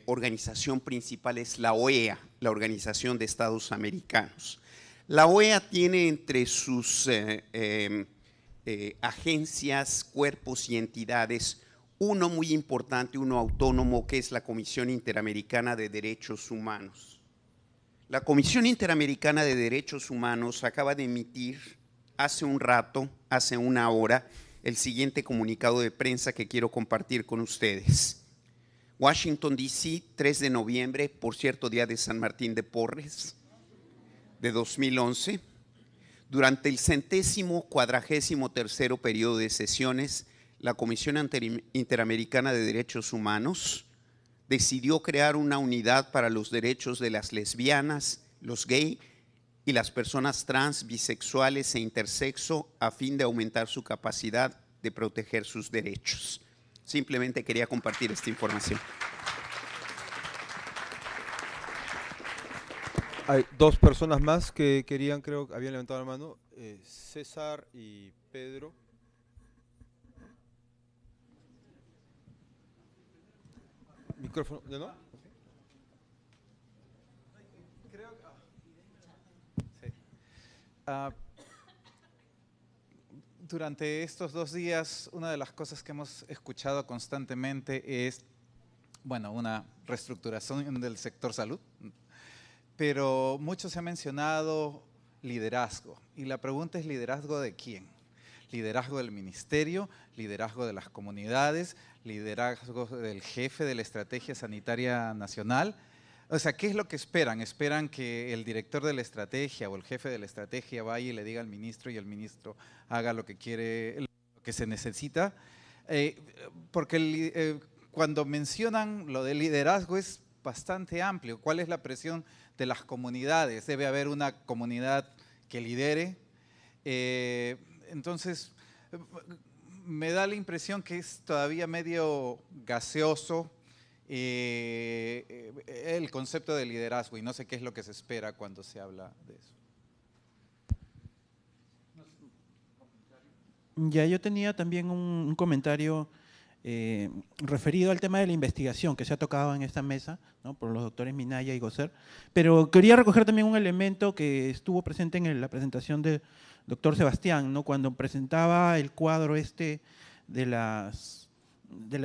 organización principal es la OEA, la Organización de Estados Americanos. La OEA tiene entre sus agencias, cuerpos y entidades uno muy importante, uno autónomo, que es la Comisión Interamericana de Derechos Humanos. La Comisión Interamericana de Derechos Humanos acaba de emitir hace un rato, hace una hora, el siguiente comunicado de prensa que quiero compartir con ustedes. Washington, D.C., 3 de noviembre, por cierto, día de San Martín de Porres, de 2011. Durante el 143º periodo de sesiones, la Comisión Interamericana de Derechos Humanos decidió crear una unidad para los derechos de las lesbianas, los gays y las personas trans, bisexuales e intersexo, a fin de aumentar su capacidad de proteger sus derechos. Simplemente quería compartir esta información. Hay dos personas más que querían, creo que habían levantado la mano, César y Pedro. Micrófono, ¿ya no? Durante estos 2 días, una de las cosas que hemos escuchado constantemente es, bueno, una reestructuración del sector salud, pero mucho se ha mencionado liderazgo. Y la pregunta es, ¿liderazgo de quién? Liderazgo del ministerio, liderazgo de las comunidades, liderazgo del jefe de la Estrategia Sanitaria Nacional. O sea, ¿qué es lo que esperan? ¿Esperan que el director de la estrategia o el jefe de la estrategia vaya y le diga al ministro y el ministro haga lo que quiere, lo que se necesita? Porque cuando mencionan lo del liderazgo es bastante amplio. ¿Cuál es la presión de las comunidades? Debe haber una comunidad que lidere. Entonces, me da la impresión que es todavía medio gaseoso el concepto de liderazgo, y no sé qué es lo que se espera cuando se habla de eso. Ya, yo tenía también un comentario referido al tema de la investigación que se ha tocado en esta mesa, ¿no?, por los doctores Minaya y Gosser, pero quería recoger también un elemento que estuvo presente en la presentación del doctor Sebastián, ¿no?, cuando presentaba el cuadro de la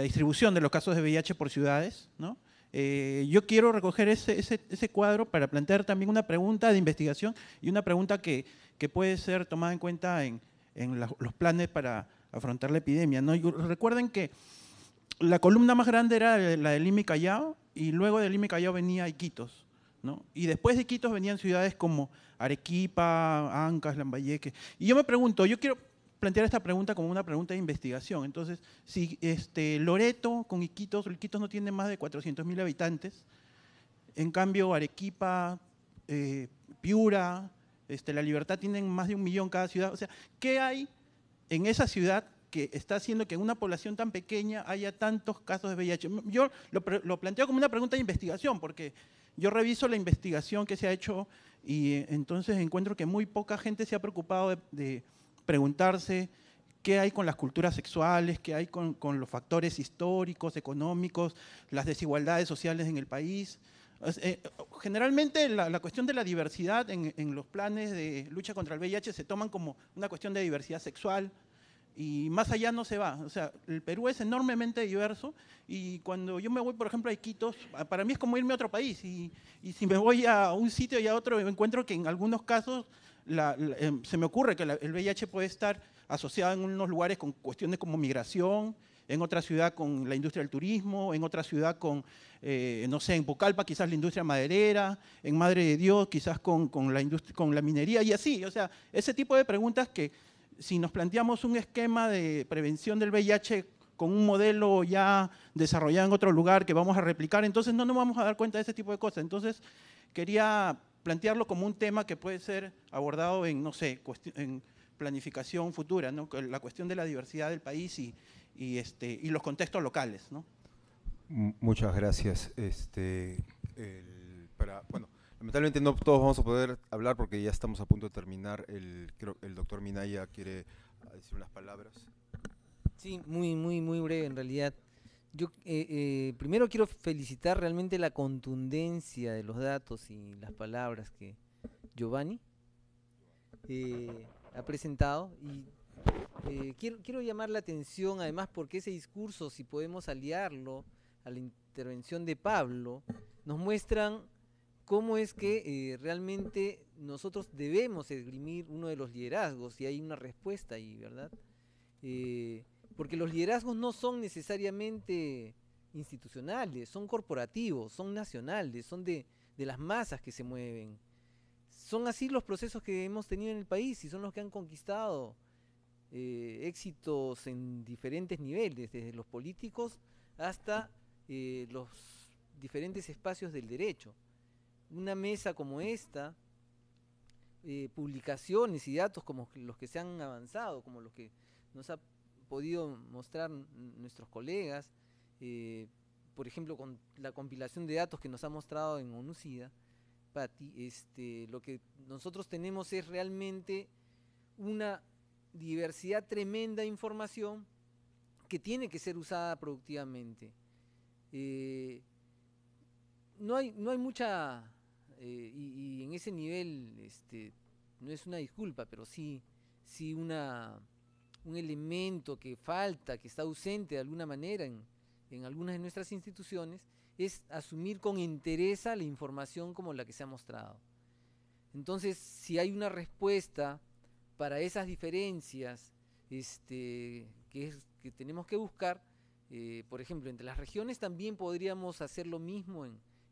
distribución de los casos de VIH por ciudades, ¿no? Yo quiero recoger ese cuadro para plantear también una pregunta de investigación y una pregunta que puede ser tomada en cuenta en los planes para afrontar la epidemia, ¿no? Recuerden que la columna más grande era la del Lima y Callao, y luego del Lima y Callao venía Iquitos, ¿no? Y después de Iquitos venían ciudades como Arequipa, Ancash, Lambayeque. Y yo me pregunto, yo quiero plantear esta pregunta como una pregunta de investigación. Entonces, si Loreto con Iquitos no tiene más de 400.000 habitantes, en cambio Arequipa, Piura, La Libertad tienen más de 1 millón cada ciudad. O sea, ¿qué hay en esa ciudad que está haciendo que en una población tan pequeña haya tantos casos de VIH? Yo lo planteo como una pregunta de investigación, porque yo reviso la investigación que se ha hecho y entonces encuentro que muy poca gente se ha preocupado de preguntarse qué hay con las culturas sexuales, qué hay con los factores históricos, económicos, las desigualdades sociales en el país. Generalmente la cuestión de la diversidad en los planes de lucha contra el VIH se toman como una cuestión de diversidad sexual, y más allá no se va. O sea, el Perú es enormemente diverso, y cuando yo me voy, por ejemplo, a Iquitos, para mí es como irme a otro país, y si me voy a un sitio y a otro, encuentro que en algunos casos se me ocurre que el VIH puede estar asociado en unos lugares con cuestiones como migración, en otra ciudad con la industria del turismo, en otra ciudad con, no sé, en Pucallpa quizás la industria maderera, en Madre de Dios quizás con la minería, y así. O sea, ese tipo de preguntas que, si nos planteamos un esquema de prevención del VIH con un modelo ya desarrollado en otro lugar que vamos a replicar, entonces no nos vamos a dar cuenta de ese tipo de cosas. Entonces, quería plantearlo como un tema que puede ser abordado en, no sé, en planificación futura, ¿no?, la cuestión de la diversidad del país y los contextos locales, ¿no? Muchas gracias. Bueno, lamentablemente no todos vamos a poder hablar porque ya estamos a punto de terminar. Creo que el doctor Minaya quiere decir unas palabras. Sí, muy breve en realidad. Yo primero quiero felicitar realmente la contundencia de los datos y las palabras que Giovanni ha presentado. Y quiero llamar la atención, además, porque ese discurso, si podemos aliarlo a la intervención de Pablo, nos muestran cómo es que realmente nosotros debemos esgrimir uno de los liderazgos, y hay una respuesta ahí, ¿verdad? Porque los liderazgos no son necesariamente institucionales, son corporativos, son nacionales, son de las masas que se mueven. Son así los procesos que hemos tenido en el país y son los que han conquistado éxitos en diferentes niveles, desde los políticos hasta los diferentes espacios del derecho. Una mesa como esta, publicaciones y datos como los que se han avanzado, como los que nos ha podido mostrar nuestros colegas, por ejemplo, con la compilación de datos que nos ha mostrado en ONU-SIDA, Patti, lo que nosotros tenemos es realmente una diversidad tremenda de información que tiene que ser usada productivamente. No hay mucha, y en ese nivel no es una disculpa, pero sí un elemento que falta, que está ausente de alguna manera en algunas de nuestras instituciones, es asumir con entereza la información como la que se ha mostrado. Entonces, si hay una respuesta para esas diferencias que tenemos que buscar, por ejemplo, entre las regiones también podríamos hacer lo mismo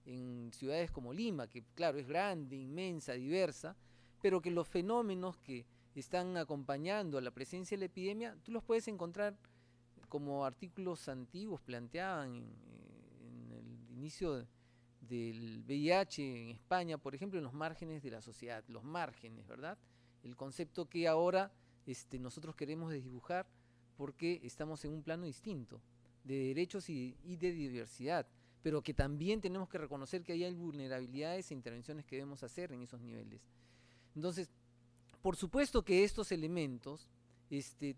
en ciudades como Lima, que claro, es grande, inmensa, diversa, pero que los fenómenos que están acompañando a la presencia de la epidemia, tú los puedes encontrar como artículos antiguos planteaban en el inicio del VIH en España, por ejemplo, en los márgenes de la sociedad, los márgenes, ¿verdad? El concepto que ahora nosotros queremos desdibujar porque estamos en un plano distinto, de derechos y de diversidad, pero que también tenemos que reconocer que hay vulnerabilidades e intervenciones que debemos hacer en esos niveles. Entonces, por supuesto que estos elementos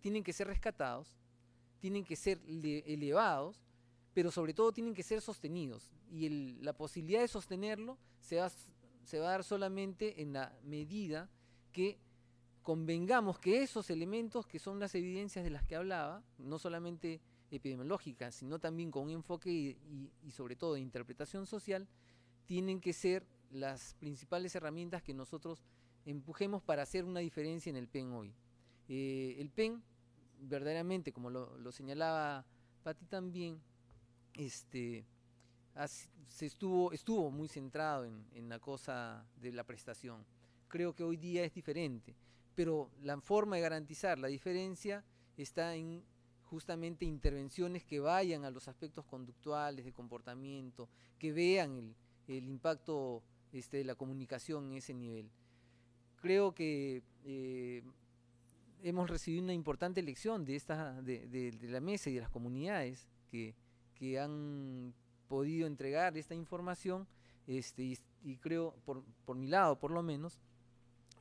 tienen que ser rescatados, tienen que ser elevados, pero sobre todo tienen que ser sostenidos. Y la posibilidad de sostenerlo se va a dar solamente en la medida que convengamos que esos elementos, que son las evidencias de las que hablaba, no solamente epidemiológicas, sino también con un enfoque y sobre todo de interpretación social, tienen que ser las principales herramientas que nosotros empujemos para hacer una diferencia en el PEN hoy. El PEN, verdaderamente, como lo señalaba Patti también, estuvo muy centrado en la cosa de la prestación. Creo que hoy día es diferente, pero la forma de garantizar la diferencia está en justamente intervenciones que vayan a los aspectos conductuales, de comportamiento, que vean el impacto de la comunicación en ese nivel. Creo que hemos recibido una importante lección de la mesa y de las comunidades que han podido entregar esta información, y creo, por mi lado por lo menos,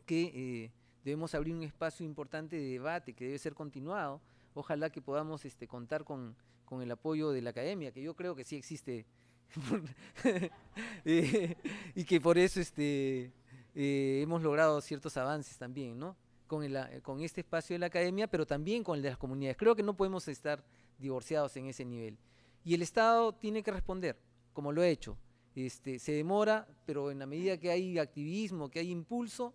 que debemos abrir un espacio importante de debate que debe ser continuado. Ojalá que podamos contar con el apoyo de la academia, que yo creo que sí existe, y que por eso hemos logrado ciertos avances también, ¿no? Con este espacio de la academia, pero también con el de las comunidades. Creo que no podemos estar divorciados en ese nivel. Y el Estado tiene que responder, como lo ha hecho. Se demora, pero en la medida que hay activismo, que hay impulso,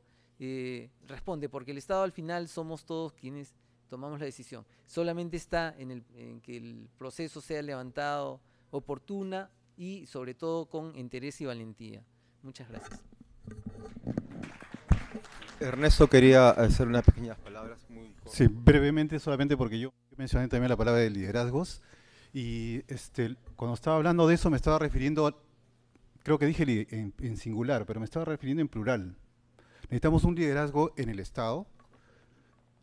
responde, porque el Estado al final somos todos quienes tomamos la decisión. Solamente está en que el proceso sea levantado oportuna y sobre todo con interés y valentía. Muchas gracias. Ernesto quería hacer unas pequeñas palabras muy cortas. Sí, brevemente, solamente porque yo mencioné también la palabra de liderazgos y cuando estaba hablando de eso me estaba refiriendo, creo que dije en singular, pero me estaba refiriendo en plural. Necesitamos un liderazgo en el Estado,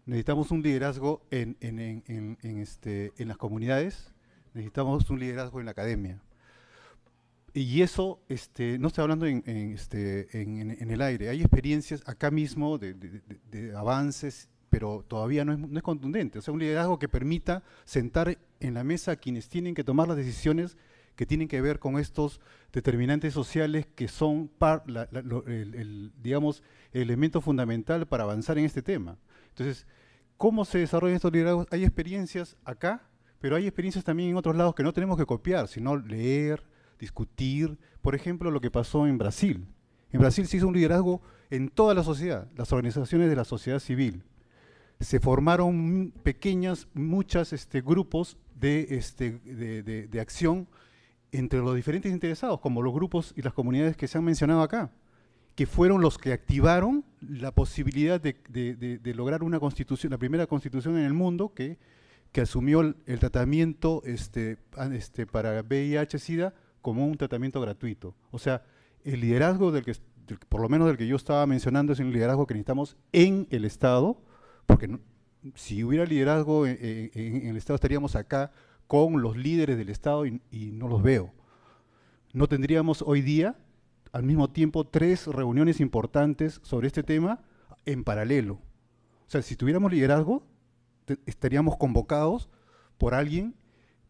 necesitamos un liderazgo en las comunidades, necesitamos un liderazgo en la academia. Y eso, no estoy hablando en el aire, hay experiencias acá mismo de avances, pero todavía no es contundente. O sea, un liderazgo que permita sentar en la mesa a quienes tienen que tomar las decisiones que tienen que ver con estos determinantes sociales que son digamos, el elemento fundamental para avanzar en este tema. Entonces, ¿cómo se desarrollan estos liderazgos? Hay experiencias acá, pero hay experiencias también en otros lados que no tenemos que copiar, sino leer, discutir. Por ejemplo, lo que pasó en Brasil. En Brasil se hizo un liderazgo en toda la sociedad, las organizaciones de la sociedad civil. Se formaron muchos grupos de acción entre los diferentes interesados, como los grupos y las comunidades que se han mencionado acá, que fueron los que activaron la posibilidad de lograr una constitución, la primera constitución en el mundo que asumió el tratamiento para VIH-Sida como un tratamiento gratuito. O sea, el liderazgo por lo menos del que yo estaba mencionando, es un liderazgo que necesitamos en el Estado, porque si hubiera liderazgo en el Estado estaríamos acá con los líderes del Estado y no los veo. No tendríamos hoy día, al mismo tiempo, 3 reuniones importantes sobre este tema en paralelo. O sea, si tuviéramos liderazgo, estaríamos convocados por alguien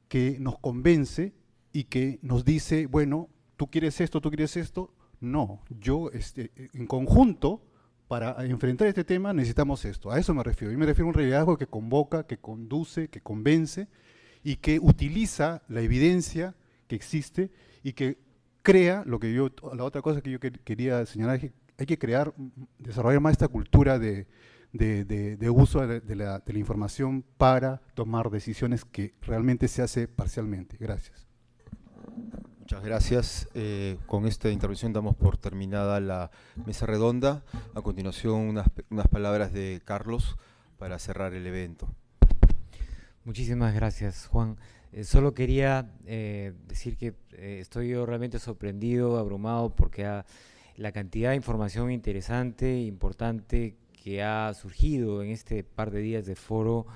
que nos convence y que nos dice, bueno, tú quieres esto, tú quieres esto. No, yo en conjunto, para enfrentar este tema necesitamos esto. A eso me refiero. Yo me refiero a un liderazgo que convoca, que conduce, que convence y que utiliza la evidencia que existe y que crea la otra cosa que yo quería señalar, es que hay que desarrollar más esta cultura de uso de la información para tomar decisiones que realmente se hace parcialmente. Gracias. Muchas gracias. Con esta intervención damos por terminada la mesa redonda. A continuación, unas palabras de Carlos para cerrar el evento. Muchísimas gracias, Juan. Solo quería decir que estoy yo realmente sorprendido, abrumado, porque la cantidad de información interesante, importante que ha surgido en este par de días de foro,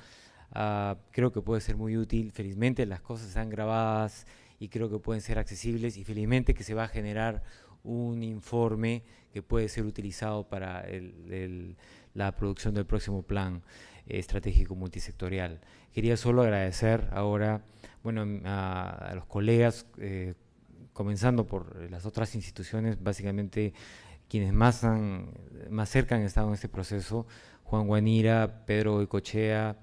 creo que puede ser muy útil. Felizmente las cosas están grabadas y creo que pueden ser accesibles, y felizmente que se va a generar un informe que puede ser utilizado para la producción del próximo plan estratégico multisectorial. Quería solo agradecer ahora, bueno, a los colegas, comenzando por las otras instituciones, básicamente quienes más cerca han estado en este proceso: Juan Guanira, Pedro Goicoechea,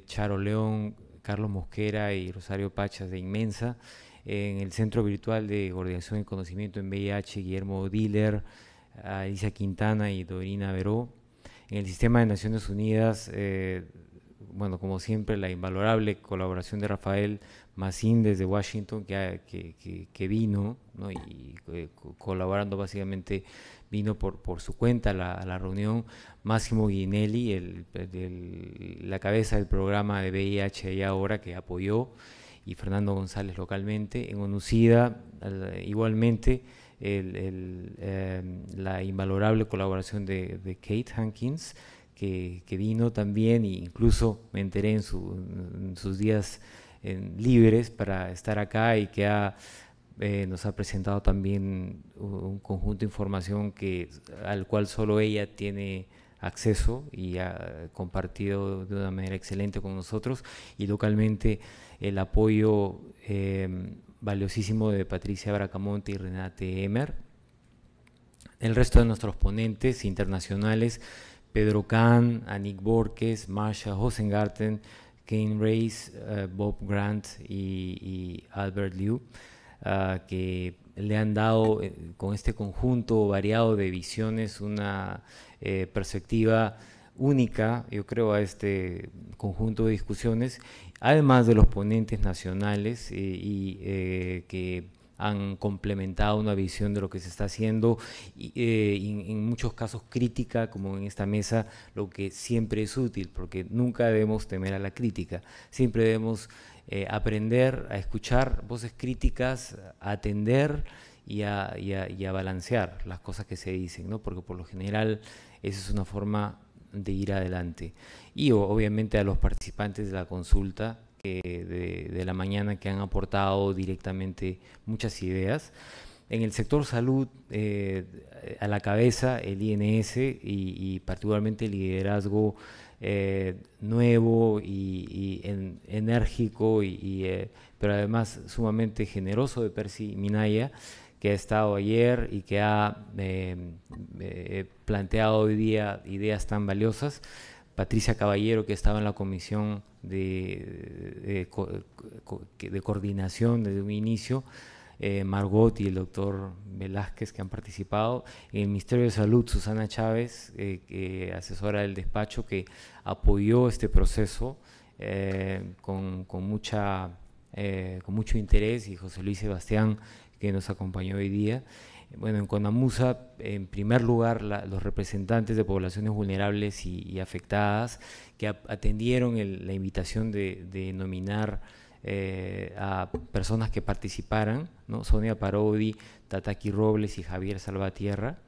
Charo León, Carlos Mosquera y Rosario Pachas de Inmensa, en el Centro Virtual de Coordinación y Conocimiento en VIH, Guillermo Diller, Alicia Quintana y Dorina Veró, en el Sistema de Naciones Unidas, bueno, como siempre, la invalorable colaboración de Rafael Macín desde Washington, que vino, ¿no? y colaborando básicamente, vino por su cuenta a la reunión. Máximo Guinelli, la cabeza del programa de VIH allá ahora, que apoyó, y Fernando González localmente. En ONUCIDA, igualmente, la invalorable colaboración de Kate Hankins, que vino también, e incluso me enteré en sus días libres para estar acá, y que nos ha presentado también un conjunto de información al cual solo ella tiene acceso, y ha compartido de una manera excelente con nosotros, y localmente el apoyo valiosísimo de Patricia Bracamonte y Renate Emer. El resto de nuestros ponentes internacionales: Pedro Kahn, Anik Borges, Marsha Hosengarten, Kane Reis, Bob Grant y Albert Liu, que le han dado con este conjunto variado de visiones una perspectiva única, yo creo, a este conjunto de discusiones, además de los ponentes nacionales que han complementado una visión de lo que se está haciendo, y en muchos casos crítica, como en esta mesa, lo que siempre es útil, porque nunca debemos temer a la crítica, siempre debemos aprender a escuchar voces críticas, a atender y a balancear las cosas que se dicen, ¿no? Porque por lo general esa es una forma de ir adelante. Y obviamente a los participantes de la consulta de la mañana, que han aportado directamente muchas ideas. En el sector salud, a la cabeza el INS y particularmente el liderazgo nuevo y enérgico, pero además sumamente generoso de Percy Minaya, que ha estado ayer y que ha planteado hoy día ideas tan valiosas. Patricia Caballero, que estaba en la comisión de coordinación desde un inicio, Margot y el doctor Velázquez, que han participado. En el Ministerio de Salud, Susana Chávez, asesora del despacho, que apoyó este proceso con mucho interés, y José Luis Sebastián, que nos acompañó hoy día. Bueno, en CONAMUSA, en primer lugar, los representantes de poblaciones vulnerables y afectadas, que atendieron la invitación de nominar a personas que participaran, ¿no? Sonia Parodi, Tataki Robles y Javier Salvatierra,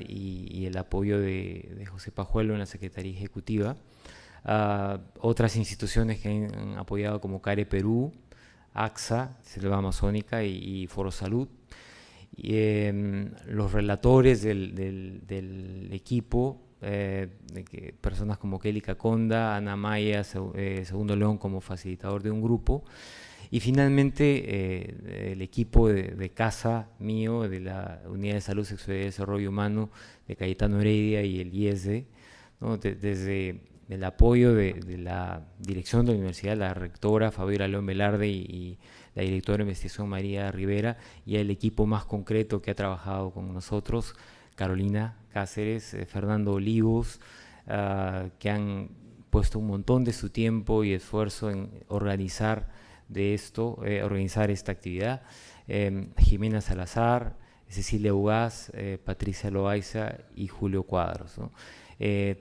y el apoyo de José Pajuelo en la Secretaría Ejecutiva. Otras instituciones que han apoyado, como CARE Perú, AXA, Selva Amazónica y Foro Salud. Los relatores del equipo, personas como Kelly Caconda, Ana Maya, Segundo León como facilitador de un grupo, y finalmente el equipo de casa mío, de la Unidad de Salud, Sexualidad y Desarrollo Humano de Cayetano Heredia y el IESD, ¿no? Desde el apoyo de la dirección de la universidad, la rectora Fabiola León Velarde y la directora de investigación María Rivera, y el equipo más concreto que ha trabajado con nosotros, Carolina Cáceres, Fernando Olivos, que han puesto un montón de su tiempo y esfuerzo en organizar esta actividad, Jimena Salazar, Cecilia Ugaz, Patricia Loaiza y Julio Cuadros, ¿no?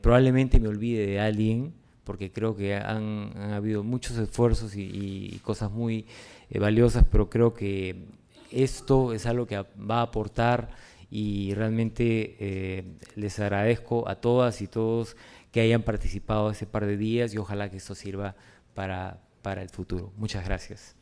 Probablemente me olvide de alguien, porque creo que han habido muchos esfuerzos y cosas muy valiosas, pero creo que esto es algo que va a aportar, y realmente les agradezco a todas y todos que hayan participado ese par de días, y ojalá que esto sirva para el futuro. Muchas gracias.